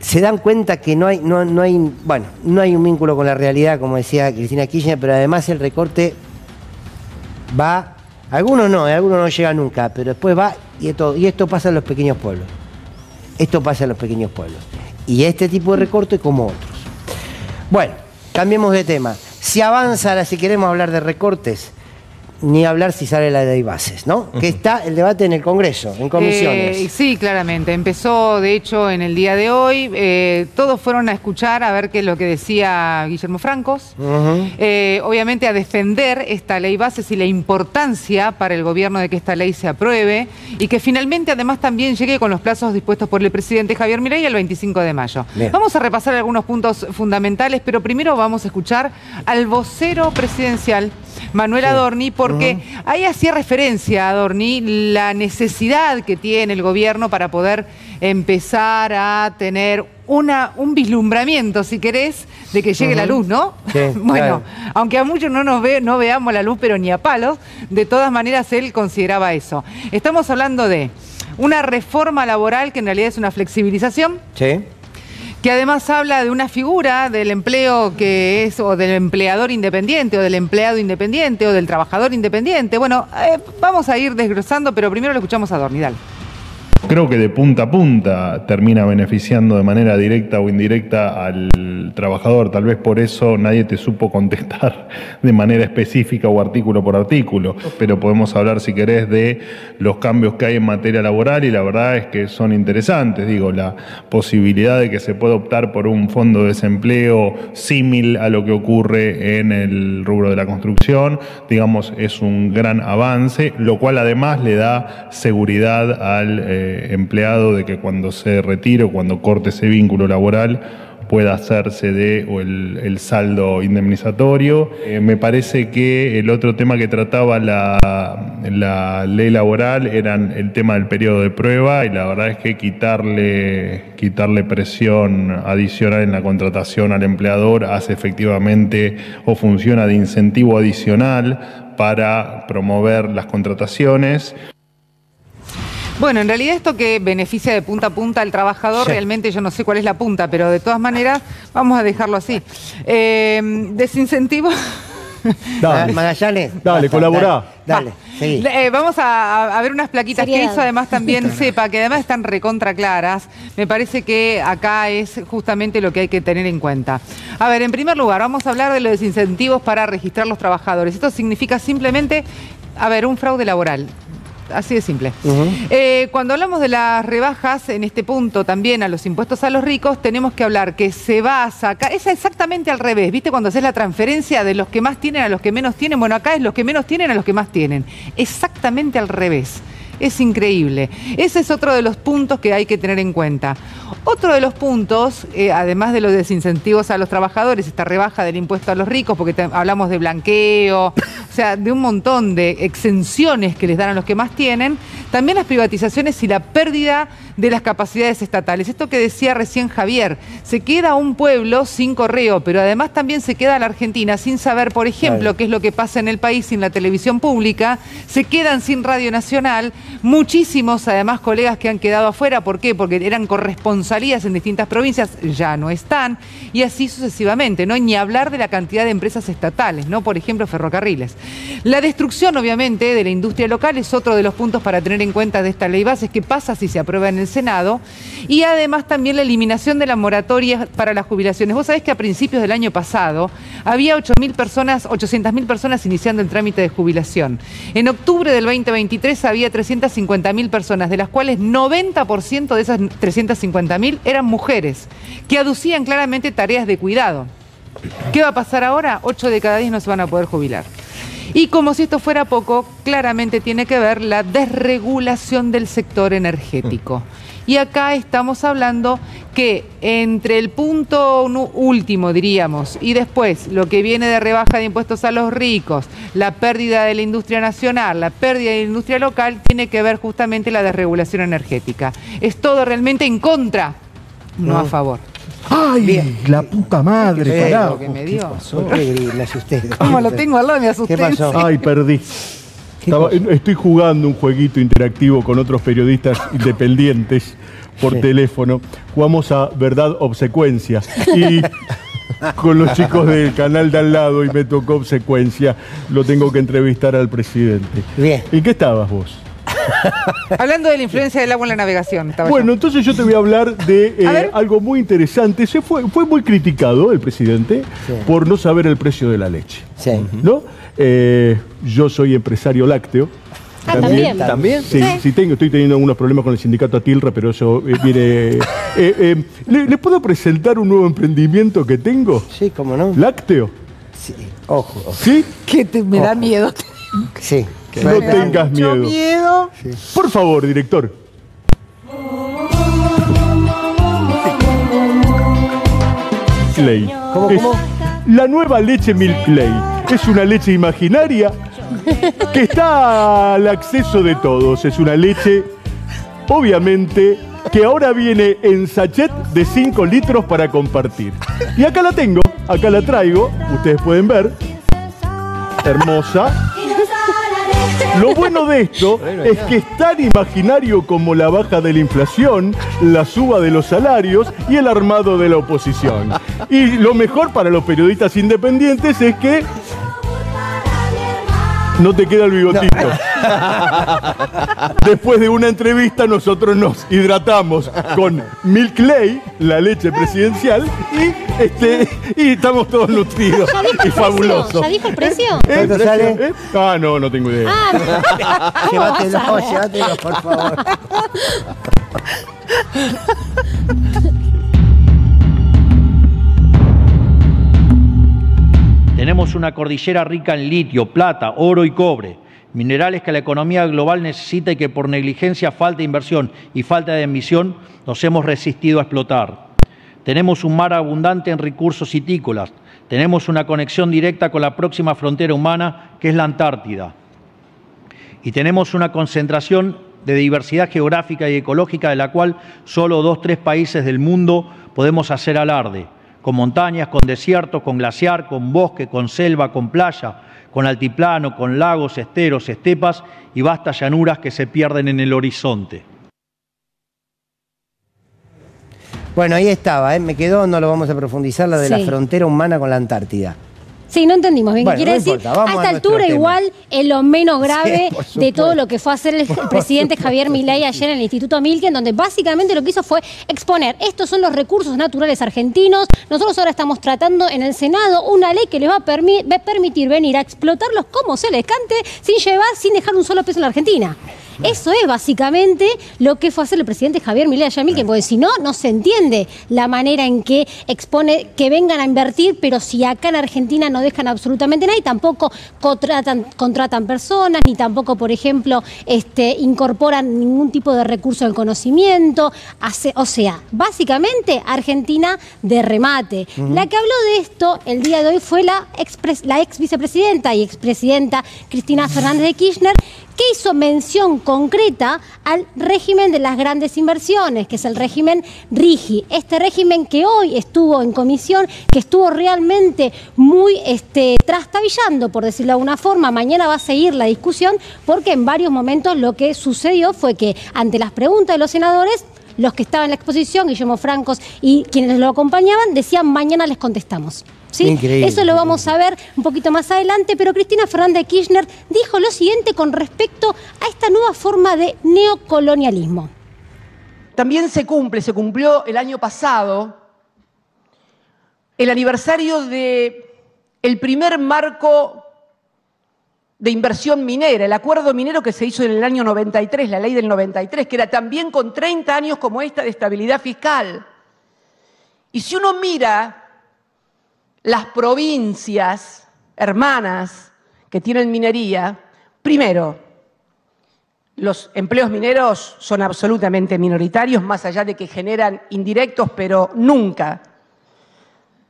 Se dan cuenta que no hay un vínculo con la realidad, como decía Cristina Kirchner, pero además el recorte va, algunos no llegan nunca, pero después va y esto pasa en los pequeños pueblos. Esto pasa en los pequeños pueblos. Y este tipo de recorte como otros. Bueno, cambiemos de tema. Si avanza, ahora si queremos hablar de recortes, ni hablar si sale la ley bases, ¿no? Que está el debate en el Congreso, en comisiones. Sí, claramente. Empezó, de hecho, en el día de hoy. Todos fueron a escuchar, a ver qué es lo que decía Guillermo Francos. Obviamente a defender esta ley bases y la importancia para el gobierno de que esta ley se apruebe y que finalmente además también llegue con los plazos dispuestos por el presidente Javier Milei el 25 de mayo. Bien. Vamos a repasar algunos puntos fundamentales, pero primero vamos a escuchar al vocero presidencial, Manuel Adorni, porque ahí hacía referencia a Adorni la necesidad que tiene el gobierno para poder empezar a tener un vislumbramiento, si querés, de que llegue la luz, ¿no? Sí, bueno, claro. Aunque a muchos no veamos la luz, pero ni a palos, de todas maneras él consideraba eso. Estamos hablando de una reforma laboral que en realidad es una flexibilización. Sí. Que además habla de una figura del empleo que es, o del empleador independiente, o del empleado independiente, o del trabajador independiente. Bueno, vamos a ir desglosando, pero primero lo escuchamos a Adorni. Dale. Creo que de punta a punta termina beneficiando de manera directa o indirecta al trabajador. Tal vez por eso nadie te supo contestar de manera específica o artículo por artículo. Pero podemos hablar, si querés, de los cambios que hay en materia laboral y la verdad es que son interesantes. Digo, la posibilidad de que se pueda optar por un fondo de desempleo símil a lo que ocurre en el rubro de la construcción, digamos, es un gran avance, lo cual además le da seguridad al empleado de que cuando se retire o cuando corte ese vínculo laboral pueda hacerse de el saldo indemnizatorio. Me parece que el otro tema que trataba la ley laboral era el tema del periodo de prueba y la verdad es que quitarle presión adicional en la contratación al empleador hace efectivamente o funciona de incentivo adicional para promover las contrataciones. Bueno, en realidad esto que beneficia de punta a punta al trabajador, realmente yo no sé cuál es la punta, pero de todas maneras vamos a dejarlo así. Desincentivo. Dale, Magallanes. Dale, colaborá. Dale, seguí. Vamos a ver unas plaquitas que hizo, además también sepa, que además están recontra claras. Me parece que acá es justamente lo que hay que tener en cuenta. A ver, en primer lugar, vamos a hablar de los desincentivos para registrar los trabajadores. Esto significa simplemente, un fraude laboral. Así de simple. Cuando hablamos de las rebajas, en este punto también a los impuestos a los ricos, tenemos que hablar que se va a sacar, es exactamente al revés, ¿viste? Cuando haces la transferencia de los que más tienen a los que menos tienen, bueno, acá es los que menos tienen a los que más tienen. Exactamente al revés. Es increíble. Ese es otro de los puntos que hay que tener en cuenta. Otro de los puntos, además de los desincentivos a los trabajadores, esta rebaja del impuesto a los ricos, porque hablamos de blanqueo, o sea, de un montón de exenciones que les dan a los que más tienen, también las privatizaciones y la pérdida de las capacidades estatales. Esto que decía recién Javier, se queda un pueblo sin correo, pero además también se queda la Argentina sin saber, por ejemplo, qué es lo que pasa en el país sin la televisión pública, se quedan sin Radio Nacional, muchísimos además colegas que han quedado afuera. ¿Por qué? Porque eran corresponsalías en distintas provincias, ya no están, y así sucesivamente, ¿no? Ni hablar de la cantidad de empresas estatales, ¿no? Por ejemplo, ferrocarriles. La destrucción, obviamente, de la industria local es otro de los puntos para tener en cuenta de esta ley bases, que pasa si se aprueba en el Senado, y además también la eliminación de la moratoria para las jubilaciones. Vos sabés que a principios del año pasado había 800.000 personas iniciando el trámite de jubilación. En octubre del 2023 había 300.000 350.000 personas, de las cuales 90% de esas 350.000 eran mujeres, que aducían claramente tareas de cuidado. ¿Qué va a pasar ahora? 8 de cada 10 no se van a poder jubilar. Y como si esto fuera poco, claramente tiene que ver la desregulación del sector energético. Y acá estamos hablando que entre el punto último, diríamos, y después lo que viene de rebaja de impuestos a los ricos, la pérdida de la industria nacional, la pérdida de la industria local, tiene que ver justamente la desregulación energética. Es todo realmente en contra, no a favor. ¡Ay, bien! La puta madre, carajo! ¿Qué me dio? Me asusté. ¿Cómo lo tengo al lado? Me asusté. ¿Qué pasó? ¡Ay, perdí! Estoy jugando un jueguito interactivo con otros periodistas independientes por teléfono. Jugamos a verdad obsecuencia. Y con los chicos del canal de al lado y me tocó obsecuencia. Lo tengo que entrevistar al presidente. Bien. ¿Y qué estabas vos? Hablando de la influencia del agua en la navegación. Bueno, entonces yo te voy a hablar de algo muy interesante. Fue muy criticado el presidente por no saber el precio de la leche. Sí. ¿No? Yo soy empresario lácteo. ¿También? ¿También? Sí, estoy teniendo algunos problemas con el sindicato Atilra, pero eso viene... ¿Le puedo presentar un nuevo emprendimiento que tengo? Sí, cómo no. ¿Lácteo? Sí, ojo. ¿Sí? Que me da miedo. Sí. No tengas miedo. Sí. Por favor, director. Clay. ¿Cómo? La nueva leche Milk Clay. Es una leche imaginaria que está al acceso de todos. Es una leche, obviamente, que ahora viene en sachet de 5 litros para compartir. Y acá la tengo, acá la traigo. Ustedes pueden ver. Hermosa. Lo bueno de esto es que es tan imaginario como la baja de la inflación, la suba de los salarios y el armado de la oposición. Y lo mejor para los periodistas independientes es que no te queda el bigotito. No. Después de una entrevista nosotros nos hidratamos con Milk Clay, la leche presidencial, y estamos todos nutridos y fabulosos. ¿Ya dijo el precio? ¿Cuánto sale? No tengo idea. Llévatelo, por favor. Tenemos una cordillera rica en litio, plata, oro y cobre, minerales que la economía global necesita y que por negligencia, falta de inversión y falta de emisión nos hemos resistido a explotar. Tenemos un mar abundante en recursos citícolas, tenemos una conexión directa con la próxima frontera humana, que es la Antártida. Y tenemos una concentración de diversidad geográfica y ecológica de la cual solo 2 o 3 países del mundo podemos hacer alarde, con montañas, con desiertos, con glaciar, con bosque, con selva, con playa, con altiplano, con lagos, esteros, estepas y vastas llanuras que se pierden en el horizonte. Bueno, ahí estaba, me quedó, no lo vamos a profundizar, la de la frontera humana con la Antártida. Sí, no entendimos bien qué quiere decir. Importa, a esta altura igual es lo menos grave de todo lo que fue a hacer el presidente Javier Milei ayer en el Instituto Milken, donde básicamente lo que hizo fue exponer, estos son los recursos naturales argentinos, nosotros ahora estamos tratando en el Senado una ley que les va a permitir venir a explotarlos como se les cante, sin dejar un solo peso en la Argentina. Eso es básicamente lo que fue a hacer el presidente Javier Milei allá en Milken, porque si no, no se entiende la manera en que expone que vengan a invertir, pero si acá en Argentina no dejan absolutamente nada y tampoco contratan personas, ni tampoco, por ejemplo, incorporan ningún tipo de recurso del conocimiento. O sea, básicamente Argentina de remate. La que habló de esto el día de hoy fue la ex vicepresidenta y expresidenta Cristina Fernández de Kirchner, que hizo mención concreta al régimen de las grandes inversiones, que es el régimen RIGI. Este régimen que hoy estuvo en comisión, que estuvo realmente muy trastabillando, por decirlo de alguna forma. Mañana va a seguir la discusión, porque en varios momentos lo que sucedió fue que ante las preguntas de los senadores, los que estaban en la exposición, Guillermo Francos y quienes lo acompañaban, decían mañana les contestamos. ¿Sí? Increíble. Eso lo vamos a ver un poquito más adelante, pero Cristina Fernández de Kirchner dijo lo siguiente con respecto a esta nueva forma de neocolonialismo. También se cumplió el año pasado el aniversario del primer marco de inversión minera, el acuerdo minero que se hizo en el año 93, la ley del 93, que era también con 30 años como esta de estabilidad fiscal. Y si uno mira las provincias hermanas que tienen minería, primero, los empleos mineros son absolutamente minoritarios, más allá de que generan indirectos, pero nunca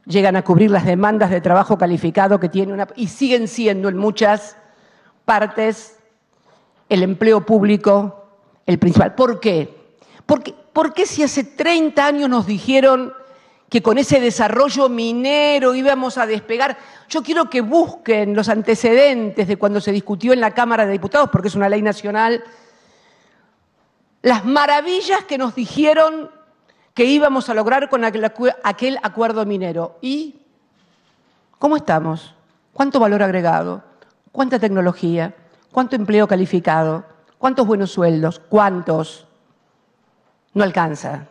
llegan a cubrir las demandas de trabajo calificado que tiene y siguen siendo en muchas partes el empleo público el principal. ¿Por qué? ¿Por qué si hace 30 años nos dijeron que con ese desarrollo minero íbamos a despegar? Yo quiero que busquen los antecedentes de cuando se discutió en la Cámara de Diputados, porque es una ley nacional, las maravillas que nos dijeron que íbamos a lograr con aquel acuerdo minero. ¿Y cómo estamos? ¿Cuánto valor agregado? ¿Cuánta tecnología? ¿Cuánto empleo calificado? ¿Cuántos buenos sueldos? ¿Cuántos? No alcanza.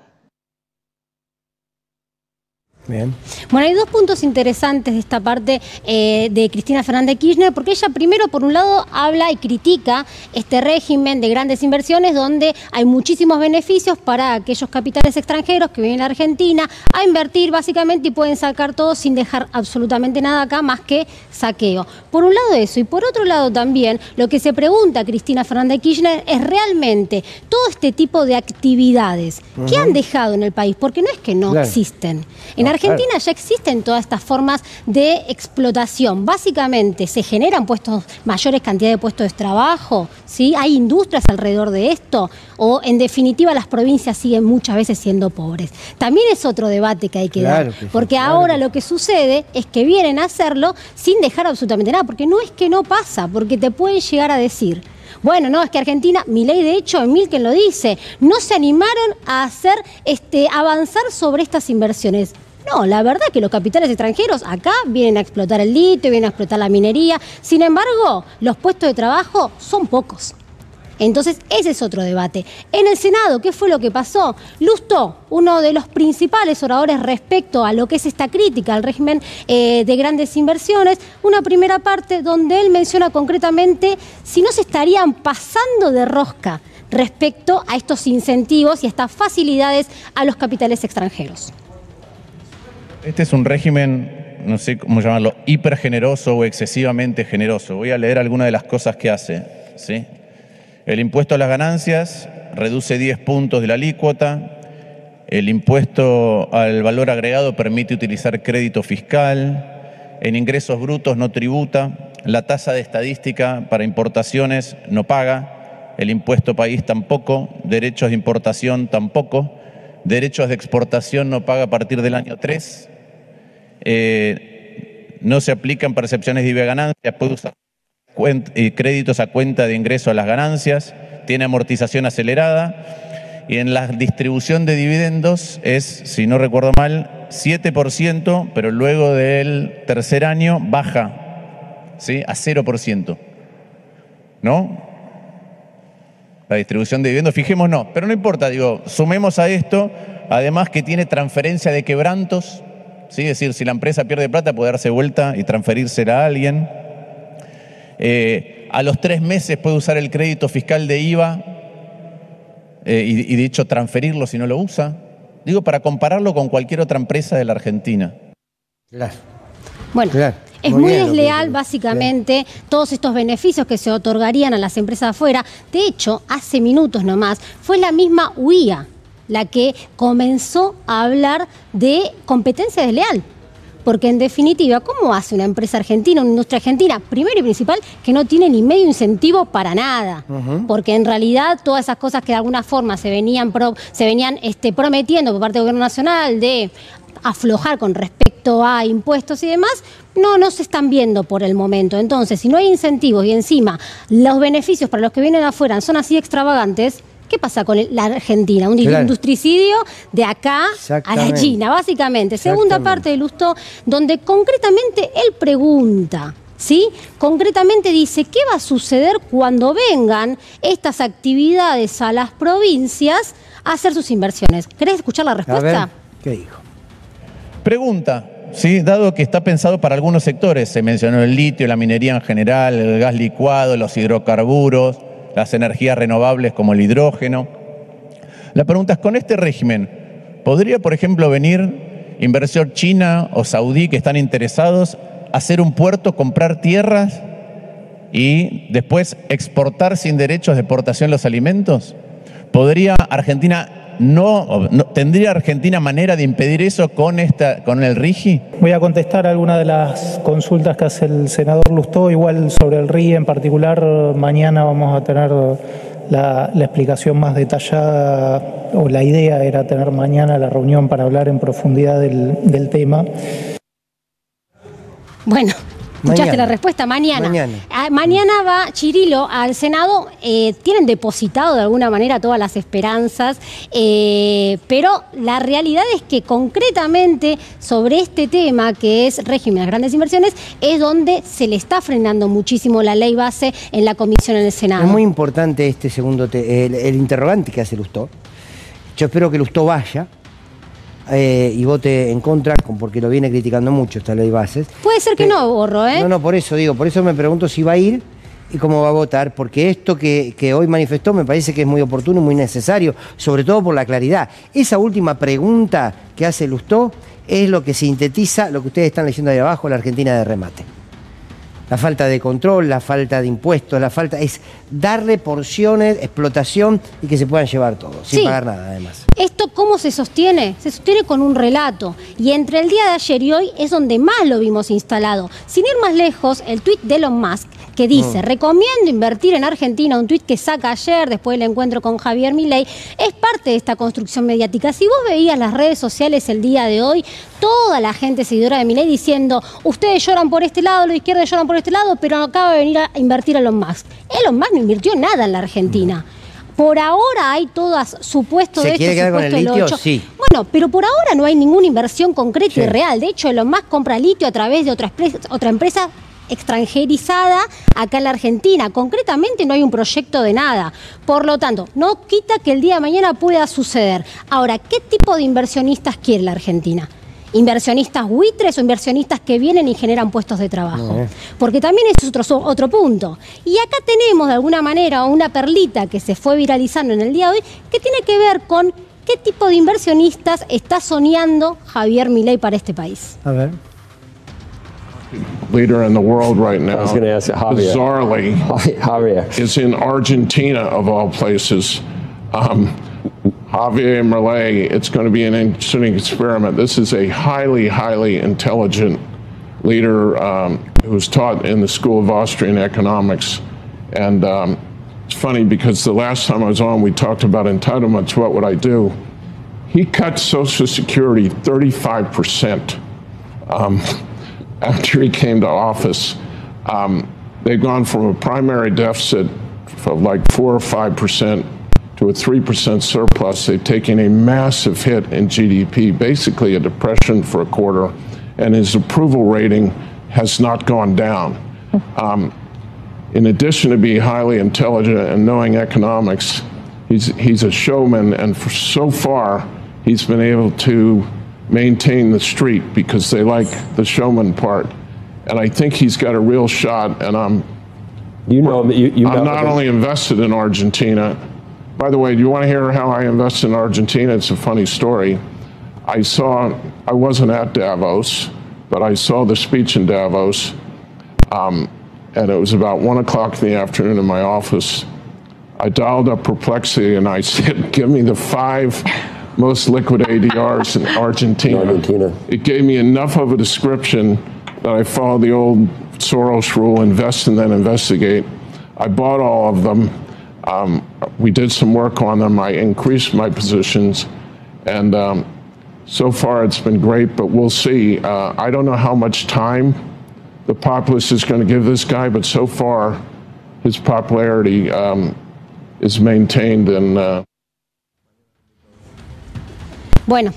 Bien. Bueno, hay dos puntos interesantes de esta parte de Cristina Fernández de Kirchner, porque ella primero, por un lado, habla y critica este régimen de grandes inversiones donde hay muchísimos beneficios para aquellos capitales extranjeros que vienen a Argentina a invertir básicamente y pueden sacar todo sin dejar absolutamente nada acá más que saqueo. Por un lado eso, y por otro lado también lo que se pregunta Cristina Fernández de Kirchner es realmente todo este tipo de actividades que han dejado en el país, porque no es que no existen. En Argentina ya existen todas estas formas de explotación. Básicamente se generan mayores cantidades de puestos de trabajo, ¿sí? Hay industrias alrededor de esto, o en definitiva las provincias siguen muchas veces siendo pobres. También es otro debate que hay que dar, porque ahora lo que sucede es que vienen a hacerlo sin dejar absolutamente nada, porque no es que no pasa, porque te pueden llegar a decir: bueno, no, es que Argentina, Milei de hecho, Milken lo dice, no se animaron a hacer avanzar sobre estas inversiones. No, la verdad es que los capitales extranjeros acá vienen a explotar el litio, vienen a explotar la minería. Sin embargo, los puestos de trabajo son pocos. Entonces, ese es otro debate. En el Senado, ¿qué fue lo que pasó? Lustó, uno de los principales oradores respecto a lo que es esta crítica al régimen de grandes inversiones, una primera parte donde él menciona concretamente si no se estarían pasando de rosca respecto a estos incentivos y a estas facilidades a los capitales extranjeros. Este es un régimen, no sé cómo llamarlo, hipergeneroso o excesivamente generoso. Voy a leer algunas de las cosas que hace, ¿sí? El impuesto a las ganancias reduce 10 puntos de la alícuota. El impuesto al valor agregado permite utilizar crédito fiscal. En ingresos brutos no tributa. La tasa de estadística para importaciones no paga. El impuesto país tampoco. Derechos de importación tampoco. Derechos de exportación no paga a partir del año 3. No se aplican percepciones de IVA ganancias, puede usar créditos a cuenta de ingreso a las ganancias, tiene amortización acelerada y en la distribución de dividendos es, si no recuerdo mal, 7%, pero luego del tercer año baja, ¿sí?, a 0%. ¿No? La distribución de dividendos, fijémonos, pero no importa, digo, sumemos a esto, además que tiene transferencia de quebrantos, ¿sí? Es decir, si la empresa pierde plata puede darse vuelta y transferírsela a alguien. A los 3 meses puede usar el crédito fiscal de IVA y de hecho transferirlo si no lo usa. Digo, para compararlo con cualquier otra empresa de la Argentina. Claro. Bueno, claro. Es muy desleal, básicamente, todos estos beneficios que se otorgarían a las empresas afuera. De hecho, hace minutos nomás, fue la misma UIA la que comenzó a hablar de competencia desleal. Porque en definitiva, ¿cómo hace una empresa argentina, una industria argentina, primero y principal, que no tiene ni medio incentivo para nada? Porque en realidad todas esas cosas que de alguna forma se venían prometiendo por parte del gobierno nacional de aflojar con respecto a impuestos y demás, no se están viendo por el momento. Entonces, si no hay incentivos y encima los beneficios para los que vienen afuera son así extravagantes, ¿qué pasa con la Argentina? Un industricidio de acá a la China, básicamente. Segunda parte de Lustó, donde concretamente él pregunta, ¿sí? Concretamente dice, ¿qué va a suceder cuando vengan estas actividades a las provincias a hacer sus inversiones? ¿Querés escuchar la respuesta? A ver, ¿qué dijo? Pregunta, ¿sí? Dado que está pensado para algunos sectores, se mencionó el litio, la minería en general, el gas licuado, los hidrocarburos, las energías renovables como el hidrógeno. La pregunta es, con este régimen, ¿podría, por ejemplo, venir inversión china o saudí que están interesados a hacer un puerto, comprar tierras y después exportar sin derechos de exportación los alimentos? ¿Podría Argentina ¿tendría Argentina manera de impedir eso con el RIGI? Voy a contestar algunas de las consultas que hace el senador Lustó, igual sobre el RIGI en particular. Mañana vamos a tener la explicación más detallada, o la idea era tener mañana la reunión para hablar en profundidad del tema. Bueno. ¿Escuchaste la respuesta? Mañana. Mañana va Chirilo al Senado. Tienen depositado de alguna manera todas las esperanzas, pero la realidad es que concretamente sobre este tema, que es régimen de las grandes inversiones, es donde se le está frenando muchísimo la ley base en la comisión en el Senado. Es muy importante este segundo, el interrogante que hace Lustó. Yo espero que Lustó vaya y vote en contra, porque lo viene criticando mucho esta ley bases. Puede ser que no, Borro, ¿eh? No, por eso digo, por eso me pregunto si va a ir y cómo va a votar, porque esto que hoy manifestó me parece que es muy oportuno y muy necesario, sobre todo por la claridad. Esa última pregunta que hace Lustó es lo que sintetiza lo que ustedes están leyendo ahí abajo, la Argentina de remate. La falta de control, la falta de impuestos, es darle porciones, explotación y que se puedan llevar todo, sin pagar nada además. ¿Esto cómo se sostiene? Se sostiene con un relato. Y entre el día de ayer y hoy es donde más lo vimos instalado. Sin ir más lejos, el tuit de Elon Musk, que dice, recomiendo invertir en Argentina, un tuit que saca ayer después del encuentro con Javier Milei, es parte de esta construcción mediática. Si vos veías las redes sociales el día de hoy, toda la gente seguidora de Milei diciendo, ustedes lloran por este lado, los de izquierda lloran por este lado, pero acaba de venir a invertir Elon Musk. Elon Musk no invirtió nada en la Argentina. Por ahora hay todas supuesto de esto, ¿Se quiere quedar con el litio? Sí. Bueno, pero por ahora no hay ninguna inversión concreta y real. De hecho, Elon Musk compra litio a través de otra empresa extranjerizada acá en la Argentina. Concretamente no hay un proyecto de nada. Por lo tanto, no quita que el día de mañana pueda suceder. Ahora, ¿qué tipo de inversionistas quiere la Argentina? ¿Inversionistas buitres o inversionistas que vienen y generan puestos de trabajo? Porque también es otro punto. Y acá tenemos de alguna manera una perlita que se fue viralizando en el día de hoy, que tiene que ver con qué tipo de inversionistas está soñando Javier Milei para este país. A ver. Leader in the world right now, I was going to ask Javier. Bizarrely, Javier is in Argentina of all places. Javier Milei, it's going to be an interesting experiment. This is a highly, highly intelligent leader who was taught in the School of Austrian Economics. And it's funny because the last time I was on, we talked about entitlements. What would I do? He cut Social Security 35% after he came to office. They've gone from a primary deficit of like 4 or 5% to a 3% surplus. They've taken a massive hit in GDP, basically a depression for a quarter, and his approval rating has not gone down. In addition to being highly intelligent and knowing economics, he's a showman, and so far he's been able to maintain the streak because they like the showman part. And I think he's got a real shot, and I'm not only invested in Argentina. By the way, do you want to hear how I invest in Argentina? It's a funny story. I wasn't at Davos, but I saw the speech in Davos, and it was about 1 o'clock in the afternoon in my office. I dialed up Perplexity and I said, give me the 5 most liquid ADRs in Argentina. It gave me enough of a description that I followed the old Soros rule, invest and then investigate. I bought all of them. We did some work on them. I increased my positions, and so far it's been great, but we'll see. I don't know how much time the populace is going to give this guy, but so far his popularity is maintained. And Bueno,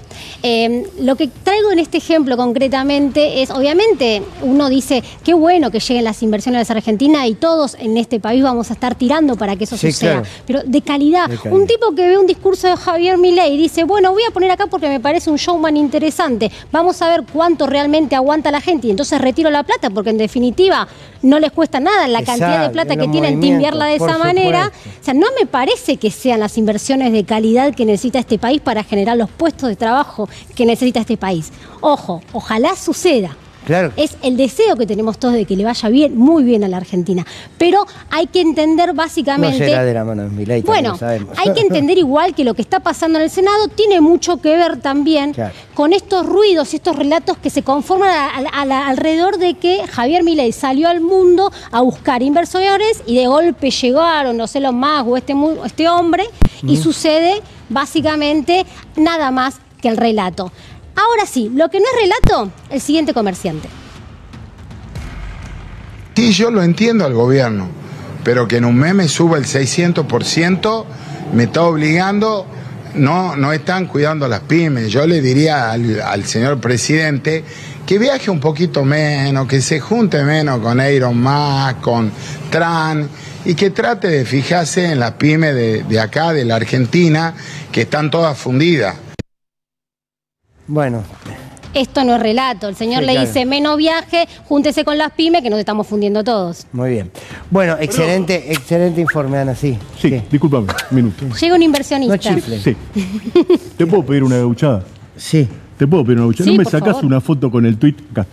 lo que traigo en este ejemplo concretamente es, obviamente, uno dice, qué bueno que lleguen las inversiones a la Argentina y todos en este país vamos a estar tirando para que eso suceda. Claro. Pero de calidad. Un tipo que ve un discurso de Javier Milei y dice, bueno, voy a poner acá porque me parece un showman interesante, vamos a ver cuánto realmente aguanta la gente y entonces retiro la plata porque en definitiva no les cuesta nada la cantidad de plata que tienen timbiarla de esa manera. O sea, no me parece que sean las inversiones de calidad que necesita este país para generar los puestos de trabajo que necesita este país. Ojo, ojalá suceda. Claro. Es el deseo que tenemos todos de que le vaya bien, muy bien a la Argentina. Pero hay que entender básicamente... No será de la mano de Milei, bueno, hay que entender igual que lo que está pasando en el Senado tiene mucho que ver también con estos ruidos y estos relatos que se conforman alrededor de que Javier Milei salió al mundo a buscar inversores y de golpe llegaron, no sé, los más o este hombre y sucede básicamente nada más que el relato. Ahora sí, lo que no es relato, el siguiente comerciante. Sí, yo lo entiendo al gobierno, pero que en un mes me suba el 600% me está obligando, no están cuidando a las pymes. Yo le diría al señor presidente que viaje un poquito menos, que se junte menos con Elon Musk, con Trump, y que trate de fijarse en las pymes de acá, de la Argentina, que están todas fundidas. Bueno. Esto no es relato. El señor le dice, menos viaje, júntese con las pymes que nos estamos fundiendo todos. Muy bien. Bueno, excelente informe, Ana, sí. Sí, discúlpame, un minuto. Llega un inversionista. No chifle. Sí. ¿Te puedo pedir una gauchada? Sí. ¿Te puedo pedir una gauchada? Sí, ¿No me sacás una foto con el tuit? Acá.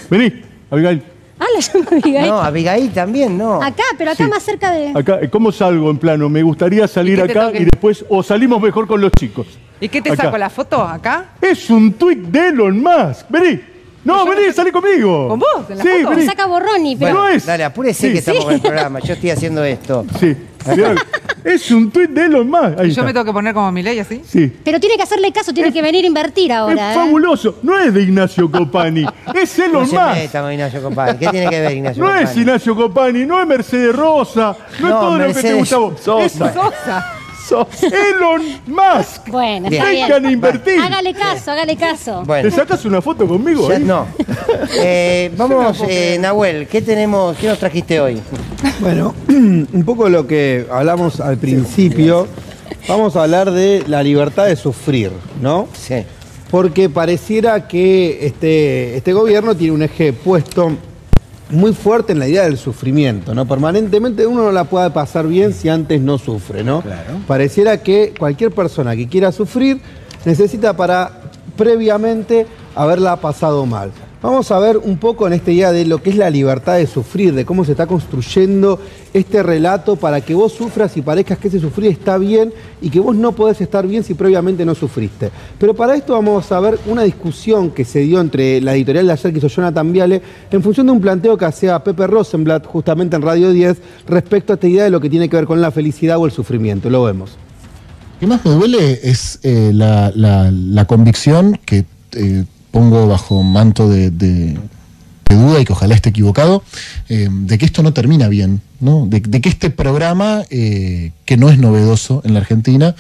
Vení, Abigail. La llamo Abigail. No, Abigail también, no. Acá, pero acá más cerca de... Acá, ¿cómo salgo en plano? Me gustaría salir acá y después, o salimos mejor con los chicos. ¿Y qué te saco, la foto acá? Es un tuit de Elon Musk. Vení. No, vení, salí conmigo. ¿Con vos? ¿En la foto? Vení. Saca Borroni, pero... Bueno, no es. Dale, apúrese que estamos en el programa. Yo estoy haciendo esto. Sí. Es un tuit de Elon Musk. ¿Y yo me tengo que poner como Milei así? Sí. Pero tiene que hacerle caso, tiene que venir a invertir ahora. Es fabuloso. No es de Ignacio Copani. Es Elon Musk. No se meta con Ignacio Copani. ¿Qué tiene que ver Ignacio Copani? No es Ignacio Copani, no es Mercedes Rosa, no es todo lo que te gusta a vos. Sosa. Elon Musk. Bueno, está bien. Vengan a invertir. Hágale caso. Bueno. ¿Te sacas una foto conmigo? No. Vamos, Nahuel, ¿qué nos trajiste hoy? Bueno, un poco lo que hablamos al principio, vamos a hablar de la libertad de sufrir, ¿no? Sí. Porque pareciera que este gobierno tiene un eje puesto muy fuerte en la idea del sufrimiento, ¿no? Permanentemente uno no la puede pasar bien si antes no sufre, ¿no? Claro. Pareciera que cualquier persona que quiera sufrir necesita previamente haberla pasado mal. Vamos a ver un poco en esta idea de lo que es la libertad de sufrir, de cómo se está construyendo este relato para que vos sufras y parezcas que ese sufrir está bien y que vos no podés estar bien si previamente no sufriste. Pero para esto vamos a ver una discusión que se dio entre la editorial de ayer que hizo Jonathan Viale en función de un planteo que hacía Pepe Rosenblatt justamente en Radio 10 respecto a esta idea de lo que tiene que ver con la felicidad o el sufrimiento. Lo vemos. Lo que más me duele es la convicción que... pongo bajo manto de duda y que ojalá esté equivocado, de que esto no termina bien, ¿no? De que este programa, que no es novedoso en la Argentina,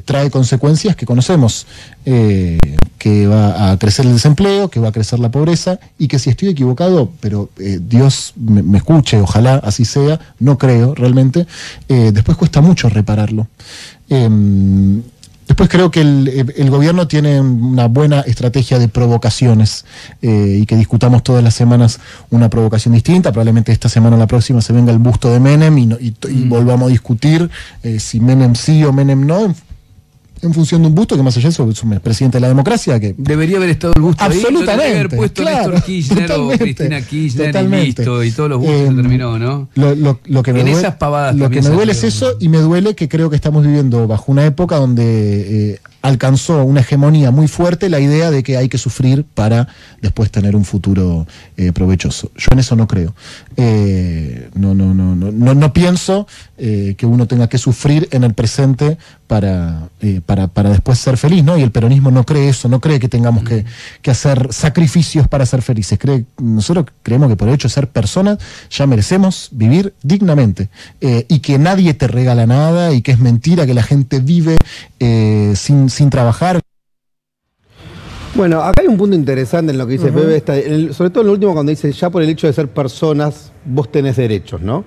trae consecuencias que conocemos, que va a crecer el desempleo, que va a crecer la pobreza, y que si estoy equivocado, pero Dios me escuche, ojalá así sea, no creo realmente, después cuesta mucho repararlo. Después creo que el gobierno tiene una buena estrategia de provocaciones y que discutamos todas las semanas una provocación distinta. Probablemente esta semana o la próxima se venga el busto de Menem y volvamos a discutir si Menem sí o Menem no, en función de un busto que más allá de eso es un presidente de la democracia que... Debería haber estado el busto absolutamente, ahí. Debería haber puesto Néstor Kirchner o Cristina Kirchner y listo, y todos los bustos se terminó, ¿no? Lo que me duele, esas pavadas lo que me duele es eso, y me duele que creo que estamos viviendo bajo una época donde alcanzó una hegemonía muy fuerte la idea de que hay que sufrir para después tener un futuro provechoso. Yo en eso no creo. No pienso que uno tenga que sufrir en el presente para después ser feliz, ¿no? Y el peronismo no cree eso, no cree que tengamos que hacer sacrificios para ser felices. Nosotros creemos que por el hecho de ser personas ya merecemos vivir dignamente, y que nadie te regala nada y que es mentira que la gente vive sin trabajar. Bueno, acá hay un punto interesante en lo que dice Pepe, sobre todo en lo último cuando dice, ya por el hecho de ser personas, vos tenés derechos, ¿no?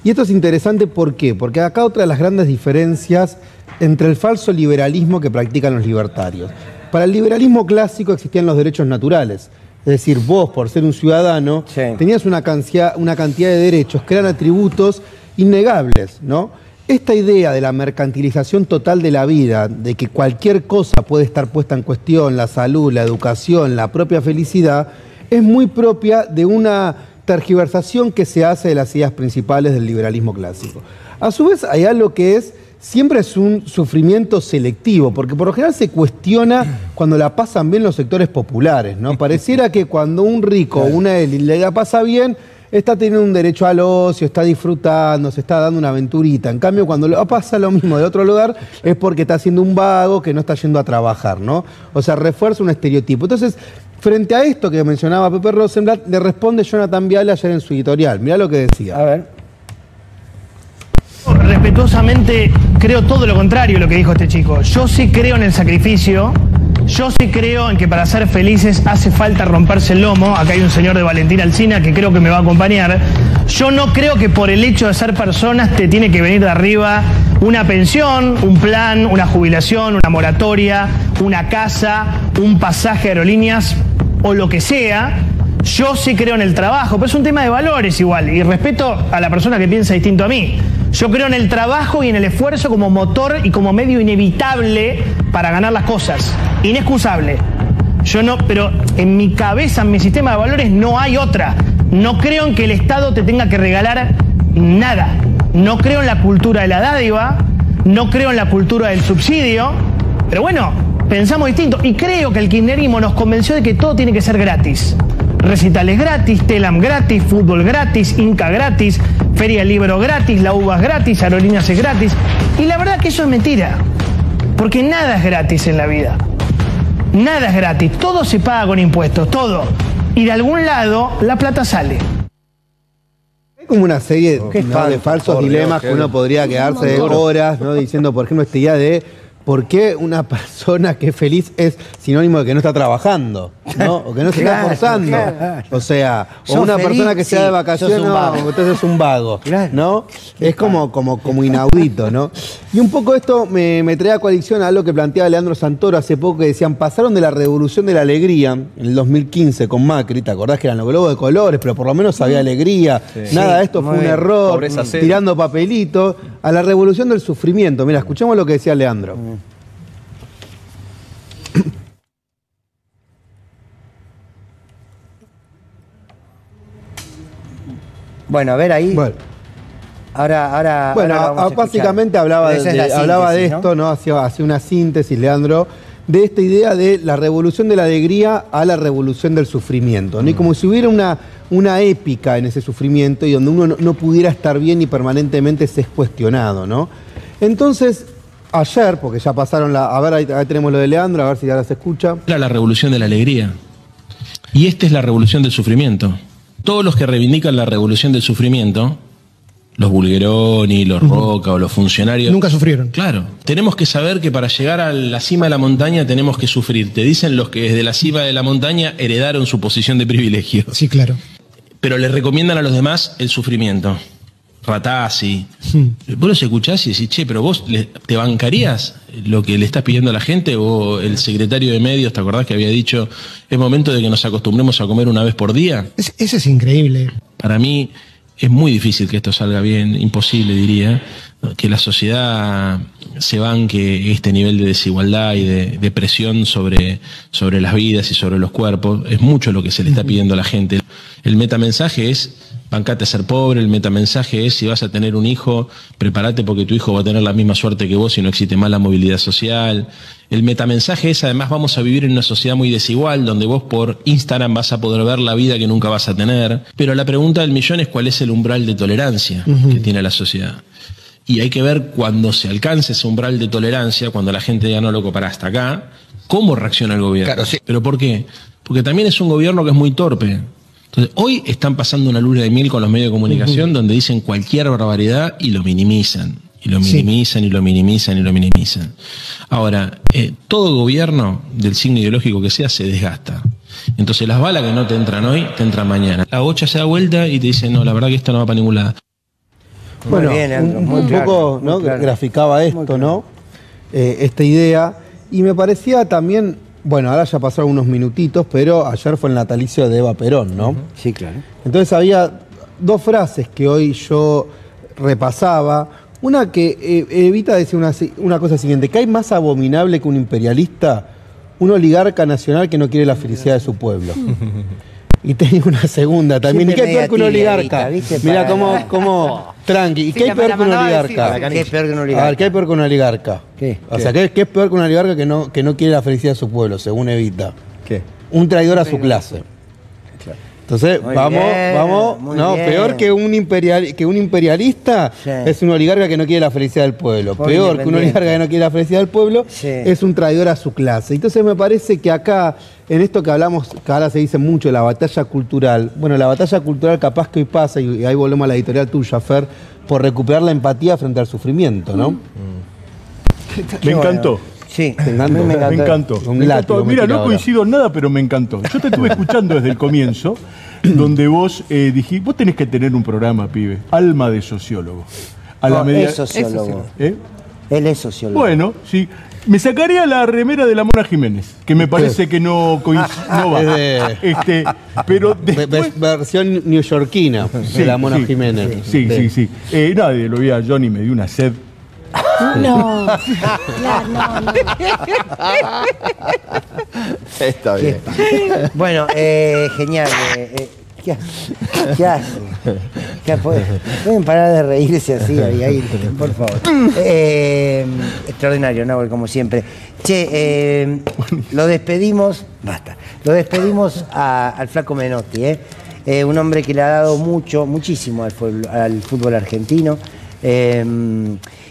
Y esto es interesante, ¿por qué? Porque acá otra de las grandes diferencias entre el falso liberalismo que practican los libertarios. Para el liberalismo clásico existían los derechos naturales. Es decir, vos, por ser un ciudadano, tenías una cantidad de derechos que eran atributos innegables, ¿no? Esta idea de la mercantilización total de la vida, de que cualquier cosa puede estar puesta en cuestión, la salud, la educación, la propia felicidad, es muy propia de una tergiversación que se hace de las ideas principales del liberalismo clásico. A su vez, hay algo que siempre es un sufrimiento selectivo, porque por lo general se cuestiona cuando la pasan bien los sectores populares, ¿no? Pareciera que cuando un rico o una élite la pasa bien, está teniendo un derecho al ocio, está disfrutando, se está dando una aventurita. En cambio, cuando pasa lo mismo de otro lugar, es porque está siendo un vago que no está yendo a trabajar, ¿no? O sea, refuerza un estereotipo. Entonces, frente a esto que mencionaba Pepe Rosenblatt, le responde Jonathan Viale ayer en su editorial. Mirá lo que decía. A ver. Respetuosamente, creo todo lo contrario de lo que dijo este chico. Yo sí creo en el sacrificio. Yo sí creo en que para ser felices hace falta romperse el lomo. Acá hay un señor de Valentina Alsina que creo que me va a acompañar. Yo no creo que por el hecho de ser personas te tiene que venir de arriba una pensión, un plan, una jubilación, una moratoria, una casa, un pasaje de aerolíneas o lo que sea. Yo sí creo en el trabajo, pero es un tema de valores igual. Y respeto a la persona que piensa distinto a mí. Yo creo en el trabajo y en el esfuerzo como motor y como medio inevitable para ganar las cosas. Inexcusable. Yo no, pero en mi cabeza, en mi sistema de valores, no hay otra. No creo en que el Estado te tenga que regalar nada. No creo en la cultura de la dádiva. No creo en la cultura del subsidio. Pero bueno, pensamos distinto. Y creo que el kirchnerismo nos convenció de que todo tiene que ser gratis. Recitales gratis, Telam gratis, fútbol gratis, Inca gratis, Feria del Libro gratis, la UBA es gratis, aerolíneas es gratis. Y la verdad que eso es mentira. Porque nada es gratis en la vida. Nada es gratis. Todo se paga con impuestos, todo. Y de algún lado la plata sale. Hay como una serie de falsos dilemas que uno podría quedarse horas, ¿no? Diciendo, por ejemplo, esta idea de por qué una persona que es feliz es sinónimo de que no está trabajando, ¿no? O que no se está esforzando. O sea, o una persona que sea de vacaciones, no, entonces es un vago, ¿no? Es como inaudito, ¿no? Y un poco esto me trae a coalición a algo que planteaba Leandro Santoro hace poco, que decían, pasaron de la revolución de la alegría en el 2015 con Macri, ¿te acordás que eran los globos de colores, pero por lo menos había alegría, nada de esto fue un error, tirando papelitos, a la revolución del sufrimiento? Mira, escuchemos lo que decía Leandro. Bueno, a ver ahí. Bueno, ahora básicamente hablaba de esto, ¿no? Hacía una síntesis, Leandro, de esta idea de la revolución de la alegría a la revolución del sufrimiento, ¿no? Y como si hubiera una épica en ese sufrimiento y donde uno no pudiera estar bien y permanentemente se es cuestionado, ¿no? Entonces, ayer, porque ya pasaron a ver, ahí tenemos lo de Leandro, a ver si ahora se escucha. Era la revolución de la alegría. Y esta es la revolución del sufrimiento. Todos los que reivindican la revolución del sufrimiento, los Bulgeroni, los Roca o los funcionarios... Nunca sufrieron. Claro. Tenemos que saber que para llegar a la cima de la montaña tenemos que sufrir. Te dicen los que desde la cima de la montaña heredaron su posición de privilegio. Sí, claro. Pero le recomiendan a los demás el sufrimiento. Ratazzi. Vos los escuchás y decís, che, pero vos te bancarías lo que le estás pidiendo a la gente. O el secretario de Medios, ¿te acordás que había dicho, es momento de que nos acostumbremos a comer una vez por día? Eso es increíble. Para mí es muy difícil que esto salga bien, imposible diría, que la sociedad se banque este nivel de desigualdad y de presión sobre las vidas y sobre los cuerpos. Es mucho lo que se le está pidiendo a la gente. El metamensaje es, bancate a ser pobre. El metamensaje es, si vas a tener un hijo, prepárate porque tu hijo va a tener la misma suerte que vos y no existe más la movilidad social. El metamensaje es, además, vamos a vivir en una sociedad muy desigual, donde vos por Instagram vas a poder ver la vida que nunca vas a tener. Pero la pregunta del millón es cuál es el umbral de tolerancia que tiene la sociedad. Y hay que ver cuando se alcance ese umbral de tolerancia, cuando la gente diga, no, loco, para hasta acá, cómo reacciona el gobierno. Claro, sí. ¿Pero por qué? Porque también es un gobierno que es muy torpe. Entonces, hoy están pasando una luna de miel con los medios de comunicación donde dicen cualquier barbaridad y lo minimizan. Y lo minimizan y lo minimizan y lo minimizan. Ahora, todo gobierno, del signo ideológico que sea, se desgasta. Entonces las balas que no te entran hoy, te entran mañana. La bocha se da vuelta y te dice, no, la verdad que esto no va para ningún lado. Bueno, Muy bien, Leandro, muy un claro, poco, muy ¿no? claro. Graficaba esto, ¿no? Esta idea. Y me parecía también, bueno, ahora ya pasaron unos minutitos, pero ayer fue el natalicio de Eva Perón, ¿no? Sí, claro. Entonces había dos frases que hoy yo repasaba. Una que Evita decía una cosa siguiente, que hay más abominable que un imperialista, un oligarca nacional que no quiere la felicidad de su pueblo. Y tenía una segunda también. ¿Y qué es peor que un oligarca? Mira cómo tranqui. ¿Y qué hay peor que un oligarca? ¿Qué es peor que un A oligarca? ver, ¿qué hay peor que un oligarca? ¿Qué? O sea, ¿qué es peor que un oligarca que no quiere la felicidad de su pueblo, según Evita? ¿Qué? Un traidor a su clase. Entonces, Muy vamos, bien, muy no, bien. peor que un imperialista Sí. es un oligarca que no quiere la felicidad del pueblo. Por Peor que un independiente. oligarca que no quiere la felicidad del pueblo es un traidor a su clase. Entonces me parece que acá, en esto que hablamos, que ahora se dice mucho, la batalla cultural, bueno, la batalla cultural capaz que hoy pasa, y ahí volvemos a la editorial tuya, Fer, por recuperar la empatía frente al sufrimiento, ¿no? Me encantó. Sí, ¿Te encantó? a mí me encantó. Me encantó. Un Me látigo encantó. me Mira, tira no ahora. coincido en nada, pero me encantó. Yo te estuve escuchando desde el comienzo, donde vos dijiste, vos tenés que tener un programa, pibe. Alma de sociólogo. A la No, medida... es sociólogo. ¿Eh? Él es sociólogo. Bueno, sí. Me sacaría la remera de la Mona Jiménez, que me parece que no va. Pero después... Versión neoyorquina de la Mona Jiménez. Sí. Nadie lo veía a Johnny, me dio una sed. No, claro, no. Está bien. Bueno, genial. ¿Qué hacen? ¿Pueden parar de reírse así? Ahí, por favor. Extraordinario, Nahuel, como siempre. Che, lo despedimos, basta. Lo despedimos al Flaco Menotti, un hombre que le ha dado muchísimo al fútbol argentino.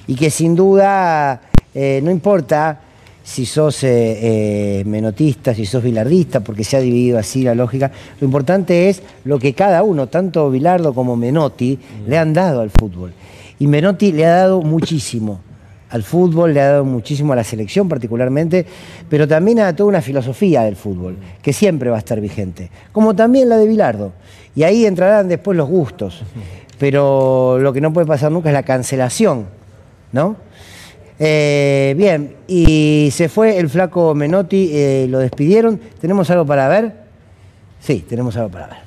Y que sin duda, no importa si sos menotista, si sos bilardista, porque se ha dividido así la lógica, lo importante es lo que cada uno, tanto Bilardo como Menotti, le han dado al fútbol. Y Menotti le ha dado muchísimo al fútbol, le ha dado muchísimo a la selección particularmente, pero también a toda una filosofía del fútbol, que siempre va a estar vigente, como también la de Bilardo. Y ahí entrarán después los gustos, pero lo que no puede pasar nunca es la cancelación, ¿no? Bien, y se fue el Flaco Menotti, lo despidieron. ¿Tenemos algo para ver? Sí, tenemos algo para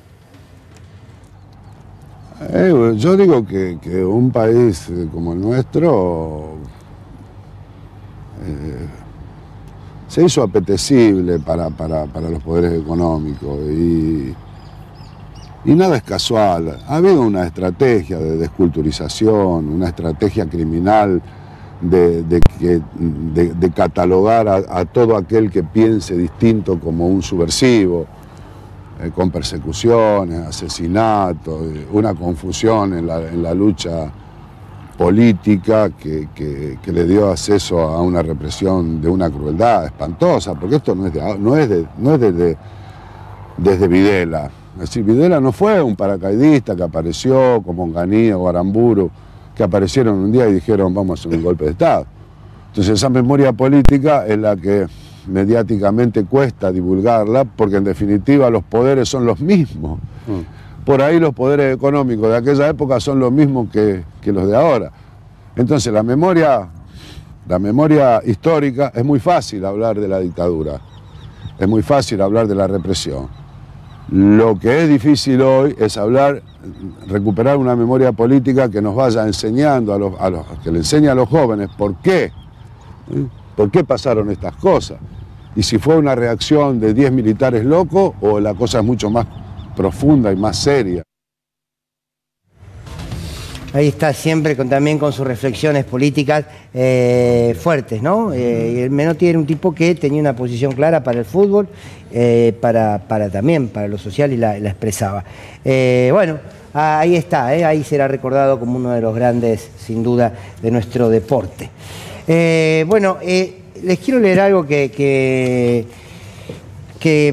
ver. Yo digo que un país como el nuestro se hizo apetecible para los poderes económicos y nada es casual. Ha habido una estrategia de desculturización, una estrategia criminal de catalogar a todo aquel que piense distinto como un subversivo, con persecuciones, asesinatos, una confusión en la lucha política que le dio acceso a una represión de una crueldad espantosa, porque esto no es desde Videla. Es decir, Videla no fue un paracaidista que apareció como Onganía o Aramburu, que aparecieron un día y dijeron vamos a hacer un golpe de Estado. Entonces esa memoria política es la que mediáticamente cuesta divulgarla, porque en definitiva los poderes son los mismos. Por ahí los poderes económicos de aquella época son los mismos que los de ahora. Entonces la memoria histórica, es muy fácil hablar de la dictadura, es muy fácil hablar de la represión. Lo que es difícil hoy es recuperar una memoria política que nos vaya enseñando que le enseñe a los jóvenes por qué pasaron estas cosas. Y si fue una reacción de 10 militares locos o la cosa es mucho más profunda y más seria. Ahí está siempre también con sus reflexiones políticas fuertes, ¿no? El Menotti era un tipo que tenía una posición clara para el fútbol, también para lo social y la expresaba. Bueno, ahí está, ahí será recordado como uno de los grandes, sin duda, de nuestro deporte. Bueno, les quiero leer algo que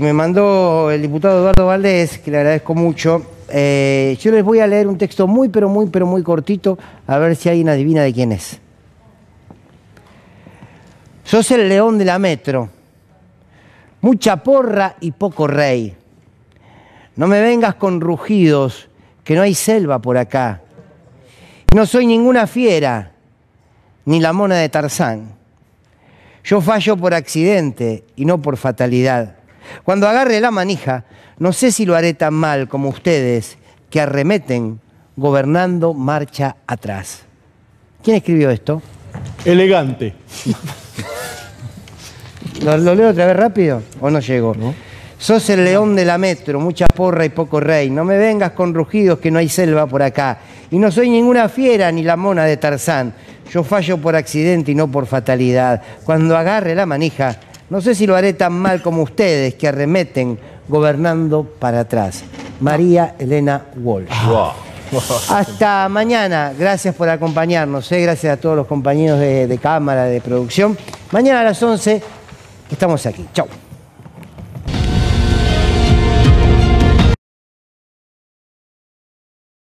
me mandó el diputado Eduardo Valdés, que le agradezco mucho. Yo les voy a leer un texto muy, pero muy cortito, a ver si alguien adivina de quién es. Sos el león de la metro. Mucha porra y poco rey. No me vengas con rugidos, que no hay selva por acá. No soy ninguna fiera, ni la mona de Tarzán. Yo fallo por accidente y no por fatalidad. Cuando agarre la manija, no sé si lo haré tan mal como ustedes, que arremeten gobernando marcha atrás. ¿Quién escribió esto? Elegante. ¿Lo leo otra vez rápido o no llego? ¿No? Sos el león de la metro, mucha porra y poco rey. No me vengas con rugidos, que no hay selva por acá. Y no soy ninguna fiera ni la mona de Tarzán. Yo fallo por accidente y no por fatalidad. Cuando agarre la manija, no sé si lo haré tan mal como ustedes, que arremeten gobernando para atrás. María Elena Walsh. Wow. Hasta mañana. Gracias por acompañarnos. Gracias a todos los compañeros de cámara, de producción. Mañana a las 11 estamos aquí. Chau.